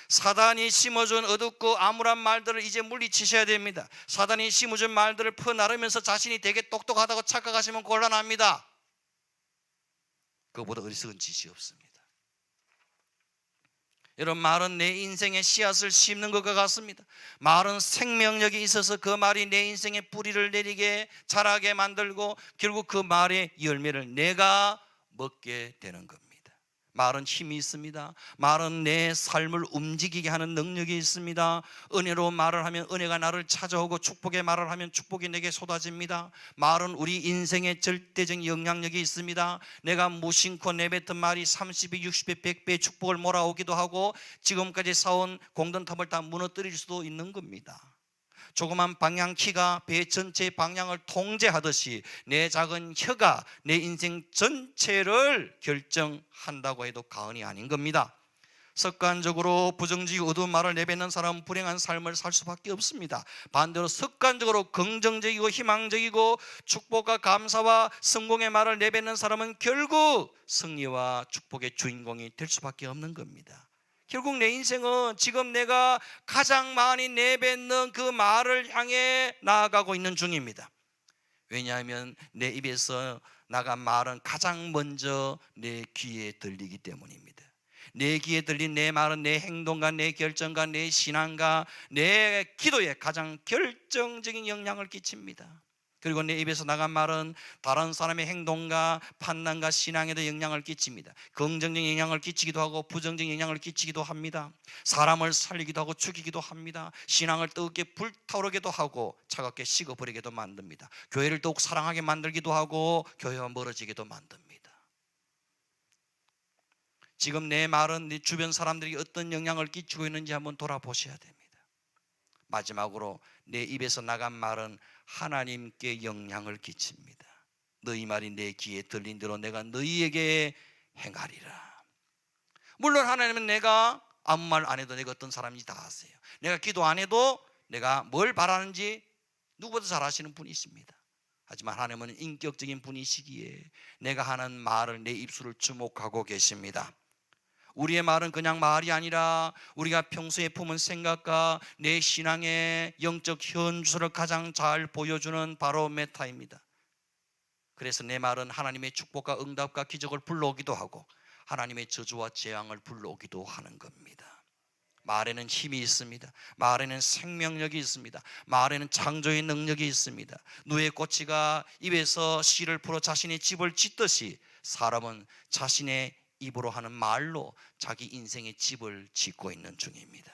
사단이 심어준 어둡고 암울한 말들을 이제 물리치셔야 됩니다. 사단이 심어준 말들을 퍼나르면서 자신이 되게 똑똑하다고 착각하시면 곤란합니다. 그것보다 어리석은 짓이 없습니다. 여러분, 말은 내 인생의 씨앗을 심는 것과 같습니다. 말은 생명력이 있어서 그 말이 내 인생에 뿌리를 내리게 자라게 만들고 결국 그 말의 열매를 내가 먹게 되는 겁니다. 말은 힘이 있습니다. 말은 내 삶을 움직이게 하는 능력이 있습니다. 은혜로 말을 하면 은혜가 나를 찾아오고 축복의 말을 하면 축복이 내게 쏟아집니다. 말은 우리 인생에 절대적인 영향력이 있습니다. 내가 무심코 내뱉은 말이 30배, 60배, 100배의 축복을 몰아오기도 하고 지금까지 쌓아온 공든탑을 다 무너뜨릴 수도 있는 겁니다. 조그만 방향키가 배 전체의 방향을 통제하듯이 내 작은 혀가 내 인생 전체를 결정한다고 해도 과언이 아닌 겁니다. 습관적으로 부정적이고 어두운 말을 내뱉는 사람은 불행한 삶을 살 수밖에 없습니다. 반대로 습관적으로 긍정적이고 희망적이고 축복과 감사와 성공의 말을 내뱉는 사람은 결국 승리와 축복의 주인공이 될 수밖에 없는 겁니다. 결국 내 인생은 지금 내가 가장 많이 내뱉는 그 말을 향해 나아가고 있는 중입니다. 왜냐하면 내 입에서 나간 말은 가장 먼저 내 귀에 들리기 때문입니다. 내 귀에 들린 내 말은 내 행동과 내 결정과 내 신앙과 내 기도에 가장 결정적인 영향을 끼칩니다. 그리고 내 입에서 나간 말은 다른 사람의 행동과 판단과 신앙에도 영향을 끼칩니다. 긍정적인 영향을 끼치기도 하고 부정적인 영향을 끼치기도 합니다. 사람을 살리기도 하고 죽이기도 합니다. 신앙을 뜨겁게 불타오르게도 하고 차갑게 식어버리게도 만듭니다. 교회를 더욱 사랑하게 만들기도 하고 교회와 멀어지게도 만듭니다. 지금 내 말은 내 주변 사람들이 어떤 영향을 끼치고 있는지 한번 돌아보셔야 됩니다. 마지막으로 내 입에서 나간 말은 하나님께 영향을 끼칩니다. 너희 말이 내 귀에 들린 대로 내가 너희에게 행하리라. 물론 하나님은 내가 아무 말 안 해도 내가 어떤 사람인지 다 아세요. 내가 기도 안 해도 내가 뭘 바라는지 누구보다 잘 아시는 분이십니다. 하지만 하나님은 인격적인 분이시기에 내가 하는 말을 내 입술을 주목하고 계십니다. 우리의 말은 그냥 말이 아니라 우리가 평소에 품은 생각과 내 신앙의 영적 현주소를 가장 잘 보여주는 바로 메타입니다. 그래서 내 말은 하나님의 축복과 응답과 기적을 불러오기도 하고 하나님의 저주와 재앙을 불러오기도 하는 겁니다. 말에는 힘이 있습니다. 말에는 생명력이 있습니다. 말에는 창조의 능력이 있습니다. 누에 꼬치가 입에서 씨를 풀어 자신의 집을 짓듯이 사람은 자신의 입으로 하는 말로 자기 인생의 집을 짓고 있는 중입니다.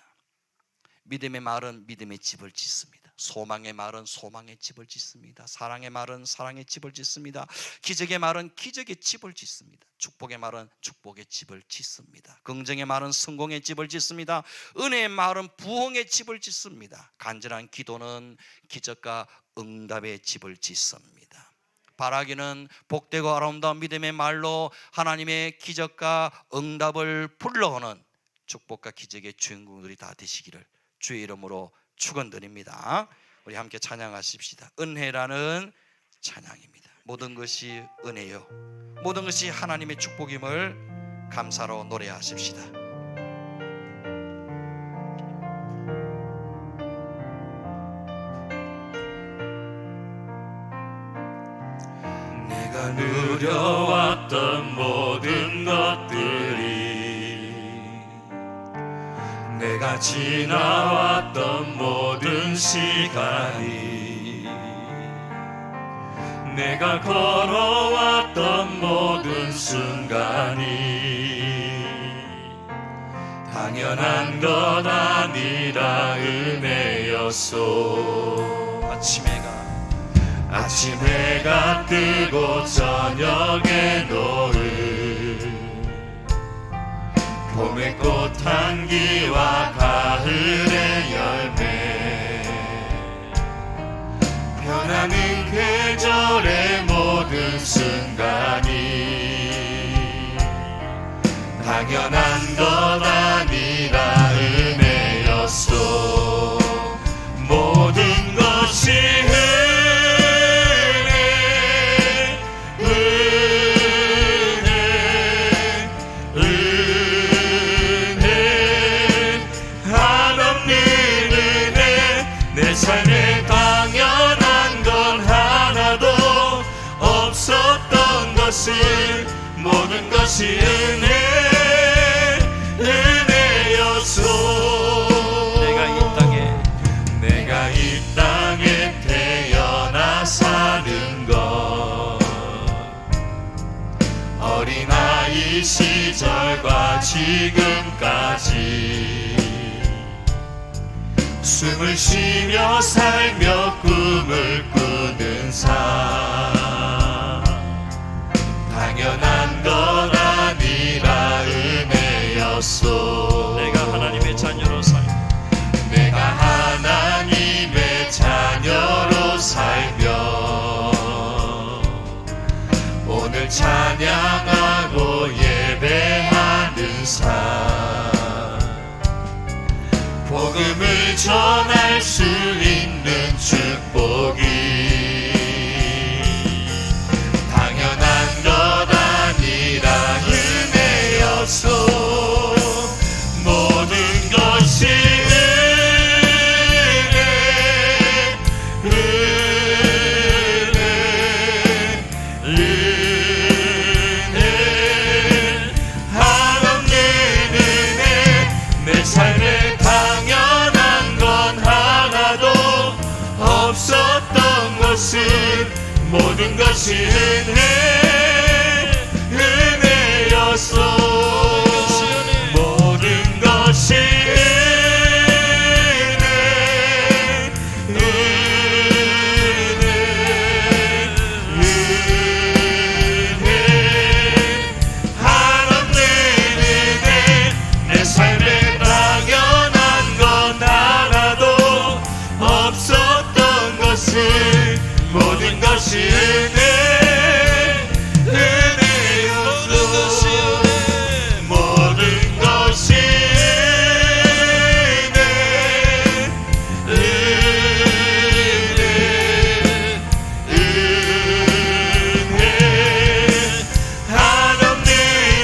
믿음의 말은 믿음의 집을 짓습니다. 소망의 말은 소망의 집을 짓습니다. 사랑의 말은 사랑의 집을 짓습니다. 기적의 말은 기적의 집을 짓습니다. 축복의 말은 축복의 집을 짓습니다. 긍정의 말은 성공의 집을 짓습니다. 은혜의 말은 부흥의 집을 짓습니다. 간절한 기도는 기적과 응답의 집을 짓습니다. 바라기는 복되고 아름다운 믿음의 말로 하나님의 기적과 응답을 불러오는 축복과 기적의 주인공들이 다 되시기를 주의 이름으로 축원드립니다. 우리 함께 찬양하십시다. 은혜라는 찬양입니다. 모든 것이 은혜요 모든 것이 하나님의 축복임을 감사로 노래하십시다. 내가 누려왔던 모든 것들이, 내가 지나왔던 모든 시간이, 내가 걸어왔던 모든 순간이 당연한 것 아니라 은혜였소. 아침 해가 뜨고 저녁에 노을, 봄의 꽃 향기와 가을의 열매, 변하는 계절의 모든 순간이 당연한 것 아니라 은혜였소. 모든 것이 내 삶에 당연한 건 하나도 없었던 것을, 모든 것이 은혜였소. 내가 이 땅에 태어나 사는 것, 어린아이 시절과 지금까지 숨을 쉬며 살며 꿈을 꾸는 삶, 당연한 것 아니라 은혜였소. 내가 하나님의 자녀로 살며, 내가 하나님의 자녀로 살며 오늘 찬양하고 예배하는 삶, 복음을 전할 수 있는 축복이 당연한 것 아니라 은혜였소. 모든 것이 한없는 은혜. 내 삶에 당연한 건 하나도 없었던 것은, 모든 것이 은혜였소. 모든 것이 한없는 은혜. 내 삶에 당연한 건 하나도 없었던 것을, 모든 것이 은혜였소. 모든 것이 한없는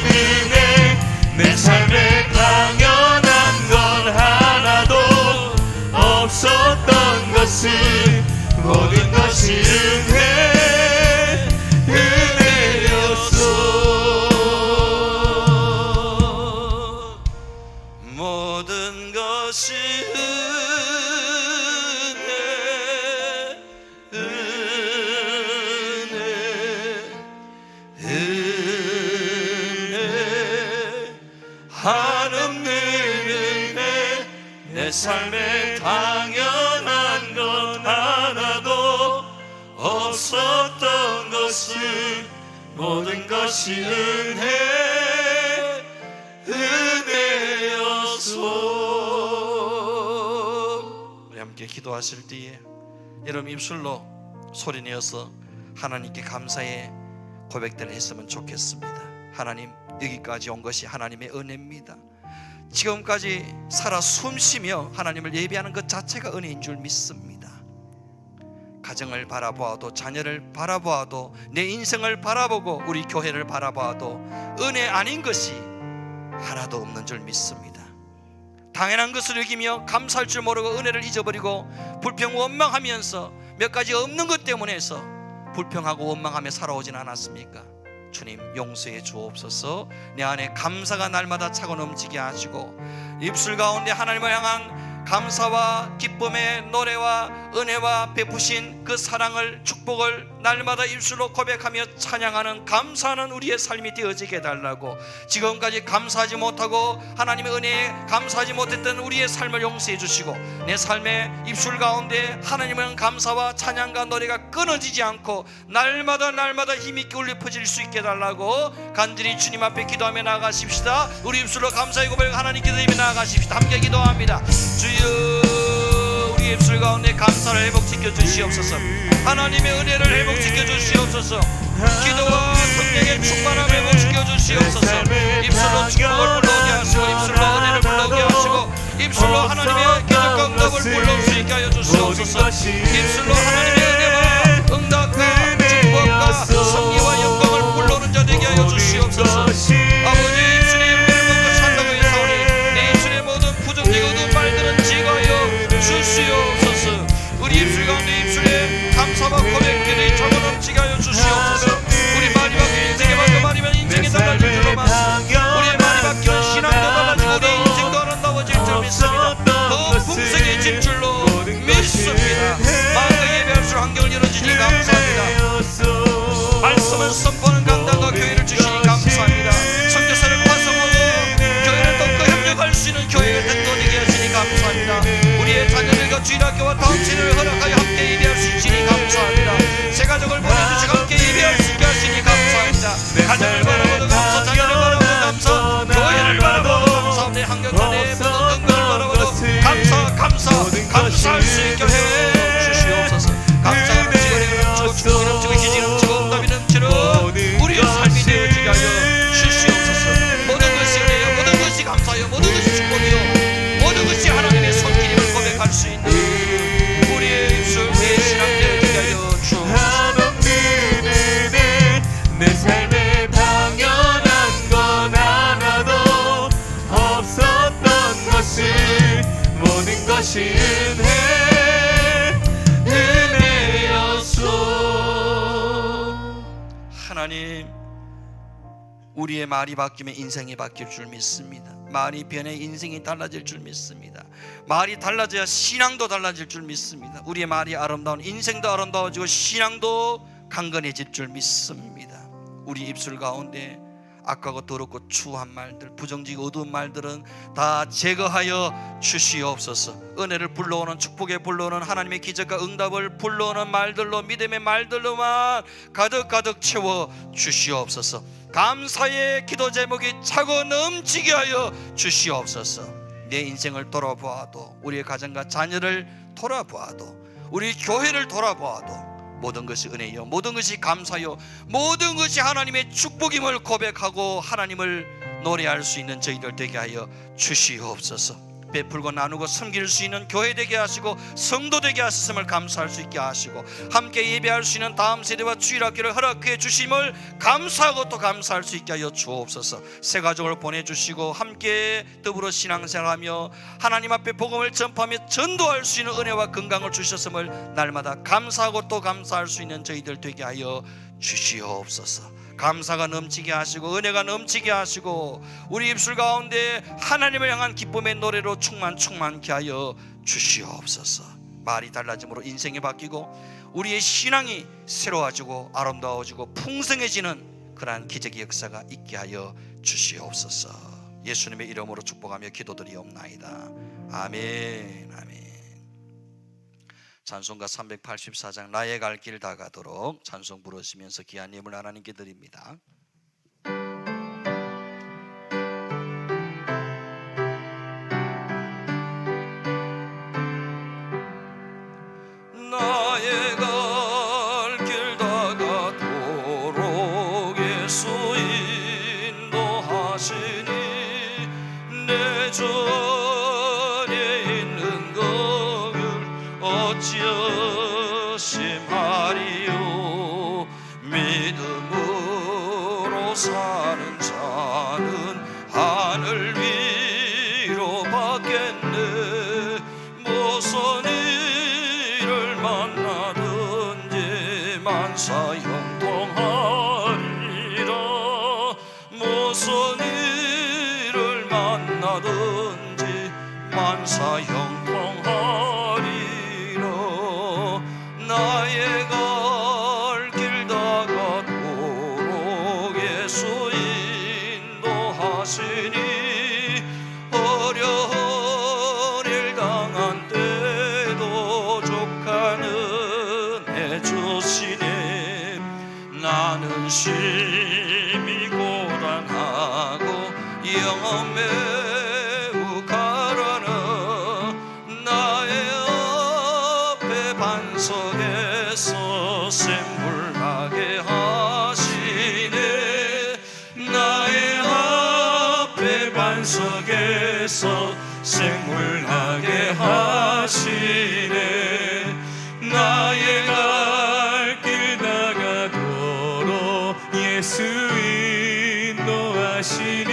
은혜. 내 삶에 당연한 건 하나도 없었던 것을, 모든 것이 은혜였소. 모든 것이 은혜 한없는 은혜. 내 삶에 당연한 건 하나도 없었던 것을, 모든 것이 은혜였소. 우리 함께 기도하실 때에 여러분 입술로 소리내어서 하나님께 감사의 고백들을 했으면 좋겠습니다. 하나님, 여기까지 온 것이 하나님의 은혜입니다. 지금까지 살아 숨쉬며 하나님을 예배하는 것 자체가 은혜인 줄 믿습니다. 가정을 바라보아도, 자녀를 바라보아도, 내 인생을 바라보고 우리 교회를 바라보아도 은혜 아닌 것이 하나도 없는 줄 믿습니다. 당연한 것을 여기며 감사할 줄 모르고 은혜를 잊어버리고 불평 원망하면서 몇 가지 없는 것 때문에 해서 불평하고 원망하며 살아오진 않았습니까? 주님 용서해 주옵소서. 내 안에 감사가 날마다 차고 넘치게 하시고 입술 가운데 하나님을 향한 감사와 기쁨의 노래와 은혜와 베푸신 그 사랑을, 축복을 날마다 입술로 고백하며 찬양하는, 감사하는 우리의 삶이 되어지게 해달라고, 지금까지 감사하지 못하고 하나님의 은혜에 감사하지 못했던 우리의 삶을 용서해 주시고 내 삶의 입술 가운데 하나님의 감사와 찬양과 노래가 끊어지지 않고 날마다 힘있게 울려 퍼질 수 있게 해달라고 간절히 주님 앞에 기도하며 나아가십시다. 우리 입술로 감사의 고백 하나님 기도하며 나아가십시다. 함께 기도합니다. 주여, 우리 입술 가운데 감사를 회복시켜 주시옵소서. 하나님의 은혜를 회복시켜 주시옵소서. 기도와 성령의 충만함을 회복시켜 주시옵소서. 입술로 축복을 불러오게 하시고 입술로 은혜를 불러오게 하시고 입술로 하나님의 기적과 응답을 불러올 수 있게 하여 주시옵소서. 입술로 하나님의 은혜와 응답과 축복과 성리와 영광을 불러오는 자 되게 하여 주시옵소서. 아버지, 입술의 은혜를 먹고 산다고 했사오니 내 입술의 모든 부정되고 어두운 말들은 제거하여 주시옵소서. 우리 입술 가운데 입술에 감사와 고백들이 차고 넘치게 하여 주시옵소서. 우리 말이 바뀌면 인생의 말도 말이면 인생이 달라질 줄로 믿습니다. 우리의 말이 바뀌면 신앙도 달라지고 우리 인생도 아름다워질 줄 믿습니다. 더 풍성해질 줄로 믿습니다. 마음과 예배할 수 환경을 열어주시니 감사합니다. 말씀을 선포하는 강단과 교회를 주시니 감사합니다. 선교사를 파송하고 교회를 더욱 협력할 수 있는 교회가 되게 하시니 감사합니다. 우리의 자녀들과 주일학교와 다음체를 허락하여 함께 예배할 수 있으니 감사합니다. 새 가족을 보내주시고 함께 예배할 수 있게 하시니 감사합니다. 가정을 바라보도 감사, 자녀를 바라보도 감사, 교회를 바라보도 감사, 내 환경과 내 모든 건강을 바라보도 감사할 수 있게 하여 주시옵소서. 감사가 넘치고 축복이 넘치고 희진이 넘치고 응답이 넘치는 우리의 삶이 되어지게 하여 주시옵소서. 모든 것이 은혜요, 모든 것이 감사요, 모든 것이 축복이요, 모든 것이 하나님의 손길임을 고백할 수 있는 우리의 입술, 우리의 신앙 되어지게 하여 주옵소서. 내 삶에 당연한 건 하나도 없었던 것을 모든 것이 은혜였소. 하나님, 우리의 말이 바뀌면 인생이 바뀔 줄 믿습니다. 말이 변해 인생이 달라질 줄 믿습니다. 말이 달라져야 신앙도 달라질 줄 믿습니다. 우리의 말이 아름다운 인생도 아름다워지고 신앙도 강건해질 줄 믿습니다. 우리 입술 가운데 악하고 더럽고 추한 말들, 부정직고 어두운 말들은 다 제거하여 주시옵소서. 은혜를 불러오는, 축복에 불러오는, 하나님의 기적과 응답을 불러오는 말들로, 믿음의 말들로만 가득 채워 주시옵소서. 감사의 기도 제목이 차고 넘치게 하여 주시옵소서. 내 인생을 돌아보아도, 우리의 가정과 자녀를 돌아보아도, 우리 교회를 돌아보아도 모든 것이 은혜요, 모든 것이 감사요, 모든 것이 하나님의 축복임을 고백하고 하나님을 노래할 수 있는 저희들 되게 하여 주시옵소서. 베풀고 나누고 섬길 수 있는 교회 되게 하시고 성도 되게 하셨음을 감사할 수 있게 하시고 함께 예배할 수 있는 다음 세대와 주일학교를 허락해 주심을 감사하고 또 감사할 수 있게 하여 주옵소서. 새 가족을 보내주시고 함께 더불어 신앙생활하며 하나님 앞에 복음을 전파하며 전도할 수 있는 은혜와 건강을 주셨음을 날마다 감사하고 또 감사할 수 있는 저희들 되게 하여 주시옵소서. 감사가 넘치게 하시고 은혜가 넘치게 하시고 우리 입술 가운데 하나님을 향한 기쁨의 노래로 충만케 하여 주시옵소서. 말이 달라짐으로 인생이 바뀌고 우리의 신앙이 새로워지고 아름다워지고 풍성해지는 그러한 기적의 역사가 있게 하여 주시옵소서. 예수님의 이름으로 축복하며 기도드리옵나이다. 아멘. 아멘. 찬송가 384장 나의 갈 길 다 가도록 찬송 부르시면서 귀한 예물 하나님께 드립니다. 나의 갈 길 다 가도록 예수 인도하시니 내 전에 있는 것을 어찌하심 받겠네. 무슨 일을 만나든지 만사 형통하리라. 무슨 일을 만나든지 만사 형통하리라. 나의 갈 길 다가도록 예수 인도하시니 어려운 일 당한 때도 족하는 해주시네. 나는 심히 고단하고 영혼 매우 가라나. 나의 앞에 반석에서 샘물 나게 하시네. 나의 앞에 반석에서 샘물 나게 하시네. 나의 갈 길 다가도록 예수 인도하시니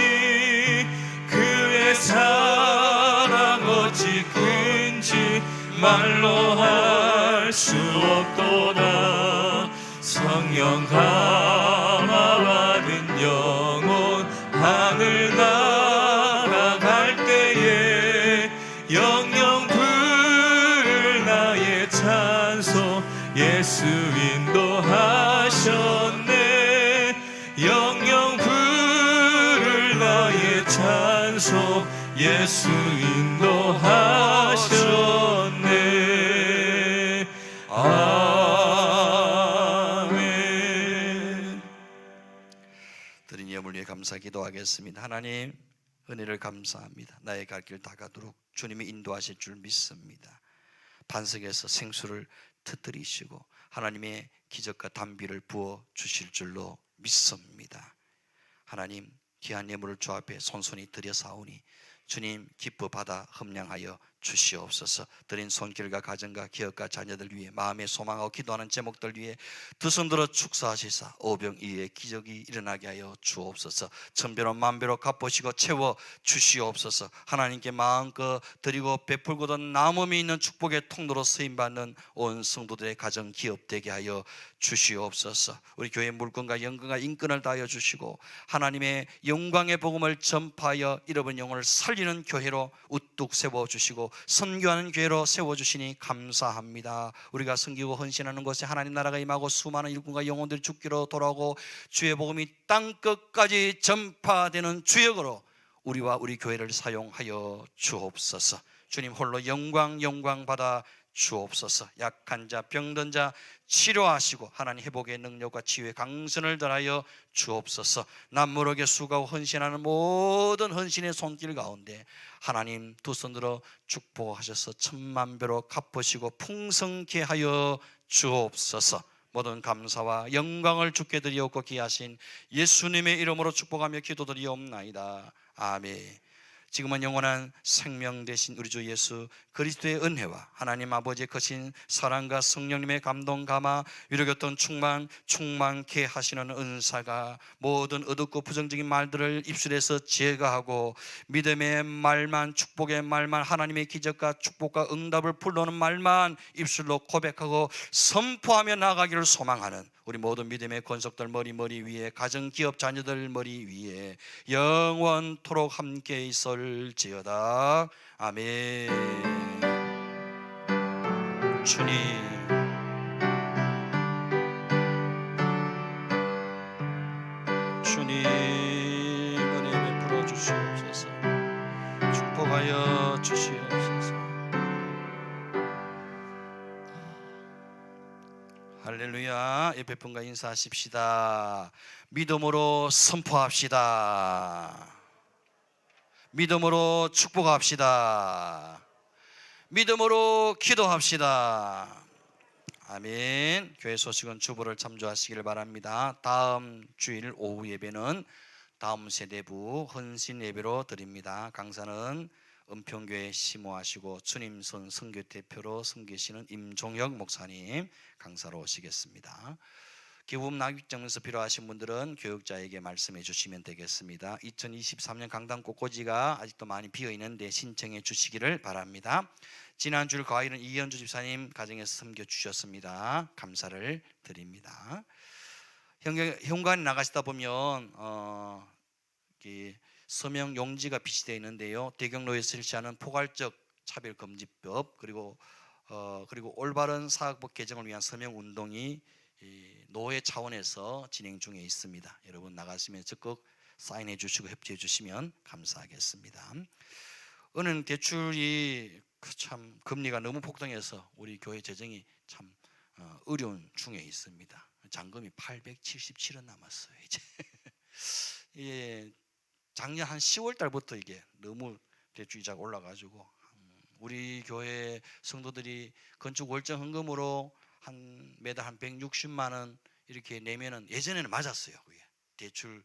그의 사랑 어찌 큰지 말로 할 수 없도다. 성령 감화받은 영혼 하늘 날아갈 때에 영영 부를 나의 찬송 예수 인도하셨네. 영영 부를 나의 찬송 예수 인도하셨네. 아멘. 드린 예물 위해 감사 기도하겠습니다. 하나님, 은혜를 감사합니다. 나의 갈 길 다가도록 주님이 인도하실 줄 믿습니다. 반석에서 생수를 터뜨리시고 하나님의 기적과 단비를 부어 주실 줄로 믿습니다. 하나님, 귀한 예물을 주 앞에 손손히 드려사오니 주님 기뻐 받아 흠량하여 주시옵소서. 드린 손길과 가정과 기업과 자녀들 위해 마음에 소망하고 기도하는 제목들 위해 두 손 들어 축사하시사 오병이의 기적이 일어나게 하여 주옵소서. 천배로 만배로 갚으시고 채워 주시옵소서. 하나님께 마음껏 드리고 베풀고도 남음이 있는 축복의 통로로 쓰임받는 온 성도들의 가정 기업 되게 하여 주시옵소서. 우리 교회 물건과 영건과 인권을 다하여 주시고 하나님의 영광의 복음을 전파하여 잃어버린 영혼을 살리는 교회로 우뚝 세워주시고 선교하는 교회로 세워주시니 감사합니다. 우리가 섬기고 헌신하는 곳에 하나님 나라가 임하고 수많은 일꾼과 영혼들이 죽기로 돌아오고 주의 복음이 땅끝까지 전파되는 주역으로 우리와 우리 교회를 사용하여 주옵소서. 주님 홀로 영광 받아 주옵소서. 약한 자 병든 자 치료하시고 하나님 회복의 능력과 치유의 강선을 더하여 주옵소서. 남무르게 수고하고 헌신하는 모든 헌신의 손길 가운데 하나님 두 손 들어 축복하셔서 천만배로 갚으시고 풍성케 하여 주옵소서. 모든 감사와 영광을 주께 드리옵고 귀하신 예수님의 이름으로 축복하며 기도드리옵나이다. 아멘. 지금은 영원한 생명 되신 우리 주 예수 그리스도의 은혜와 하나님 아버지의 크신 사랑과 성령님의 감동 감화 위로교통 충만케 하시는 은사가 모든 어둡고 부정적인 말들을 입술에서 제거하고 믿음의 말만, 축복의 말만, 하나님의 기적과 축복과 응답을 불러오는 말만 입술로 고백하고 선포하며 나아가기를 소망하는 우리 모든 믿음의 권속들 머리 위에, 가정 기업 자녀들 머리 위에 영원토록 함께 있을지어다. 아멘. 주님, 은혜 베풀어 주시옵소서. 축복하여 주시옵소서. 할렐루야. 옆에 분과 인사하십시다. 믿음으로 선포합시다. 믿음으로 축복합시다. 믿음으로 기도합시다. 아멘. 교회 소식은 주보를 참조하시기를 바랍니다. 다음 주일 오후 예배는 다음 세대부 헌신 예배로 드립니다. 강사는 은평교회 심호하시고 주님선 선교 대표로 섬기시는 임종혁 목사님 강사로 오시겠습니다. 기부금 납입증명서 필요하신 분들은 교육자에게 말씀해 주시면 되겠습니다. 2023년 강당 꽃꽂이가 아직도 많이 비어 있는데 신청해 주시기를 바랍니다. 지난주 과일은 이현주 집사님 가정에서 섬겨 주셨습니다. 감사를 드립니다. 현관에 나가시다 보면 서명 용지가 비치되어 있는데요. 대경로에 실시하는 포괄적 차별금지법 그리고 올바른 사학법 개정을 위한 서명 운동이 노회 차원에서 진행 중에 있습니다. 여러분 나가시면 적극 사인해 주시고 협조해 주시면 감사하겠습니다. 은행 대출이 참 금리가 너무 폭등해서 우리 교회 재정이 참 어려운 중에 있습니다. 잔금이 877원 남았어요. 이제 예, 작년 한 10월 달부터 이게 너무 대출 이자가 올라가지고 우리 교회 성도들이 건축 월정 헌금으로 한 매달 한 160만 원 이렇게 내면은 예전에는 맞았어요. 그게 대출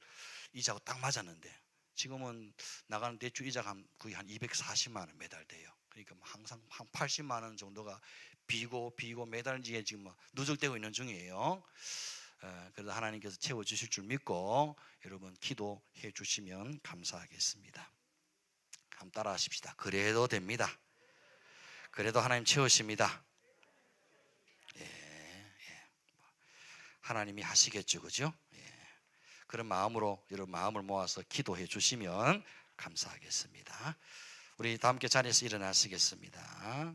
이자가 딱 맞았는데 지금은 나가는 대출 이자가 거의 한 240만 원 매달 돼요. 그러니까 항상 한 80만 원 정도가 비고 매달 지금 누적되고 있는 중이에요. 그래서 하나님께서 채워주실 줄 믿고 여러분 기도해 주시면 감사하겠습니다. 한번 따라 하십시다. 그래도 됩니다. 그래도 하나님 채우십니다. 하나님이 하시겠죠, 그죠? 그런 마음으로 여러분 마음을 모아서 기도해 주시면 감사하겠습니다. 우리 다 함께 자리에서 일어나시겠습니다.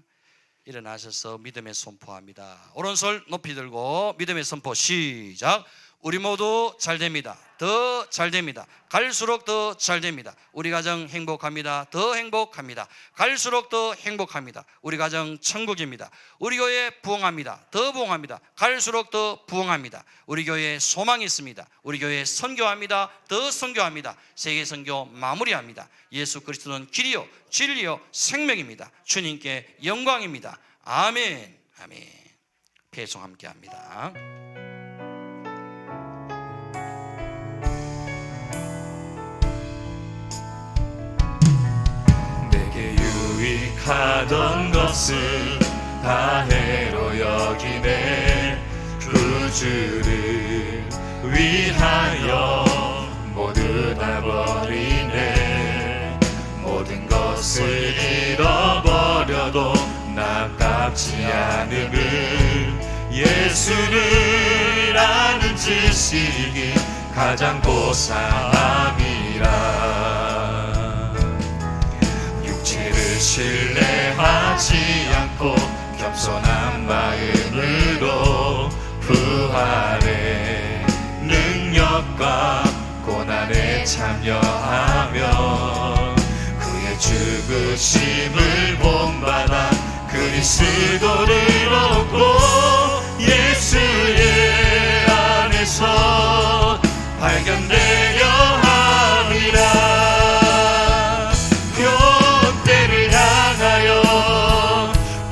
일어나셔서 믿음의 선포합니다. 오른손 높이 들고 믿음의 선포 시작. 우리 모두 잘 됩니다. 더 잘 됩니다. 갈수록 더 잘 됩니다. 우리 가정 행복합니다. 더 행복합니다. 갈수록 더 행복합니다. 우리 가정 천국입니다. 우리 교회 부흥합니다. 더 부흥합니다. 갈수록 더 부흥합니다. 우리 교회에 소망이 있습니다. 우리 교회에 선교합니다. 더 선교합니다. 세계 선교 마무리합니다. 예수 그리스도는 길이요 진리요 생명입니다. 주님께 영광입니다. 아멘. 아멘. 배송 함께합니다. 유익하던 것을 다 해로 여기네. 구주를 위하여 모두 다 버리네. 모든 것을 잃어버려도 아깝지 않음을 예수를 아는 지식이 가장 고상함이라. 신뢰하지 않고 겸손한 마음으로 부활의 능력과 고난에 참여하며 그의 죽으심을 본받아 그리스도를 얻고 예수의 안에서 발견되려 함이라.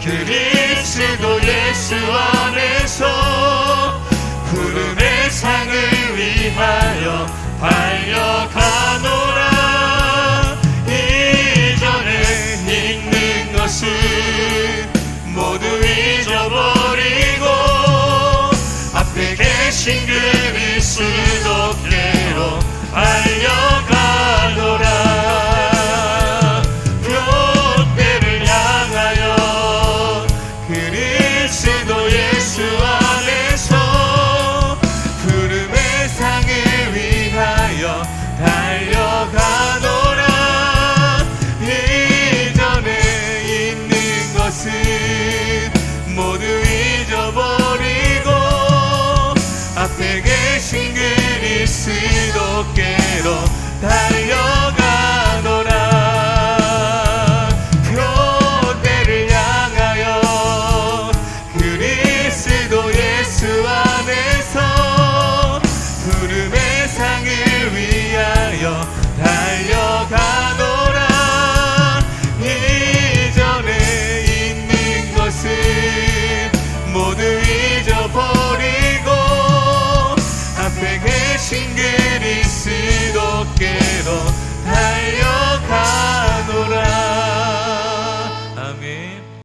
그리스도 예수 안에서 푸름의 상을 위하여 달려가노라. 이전에 있는 것은 모두 잊어버리고 앞에 계신 그리스도께로 달려가노라. 그리스도 예수 안에서 푸름의 상을 위하여 달려가노라. 이전에 있는 것은 모두 잊어버리고 앞에 계신 그리스도께로 달려가노라. 그리스도 예수 안에서 푸름의 상을 위하여 달려가노라. 이전에 있는 것은 모두 잊어버리고 앞에 계신 그리스도께로 달려가노라.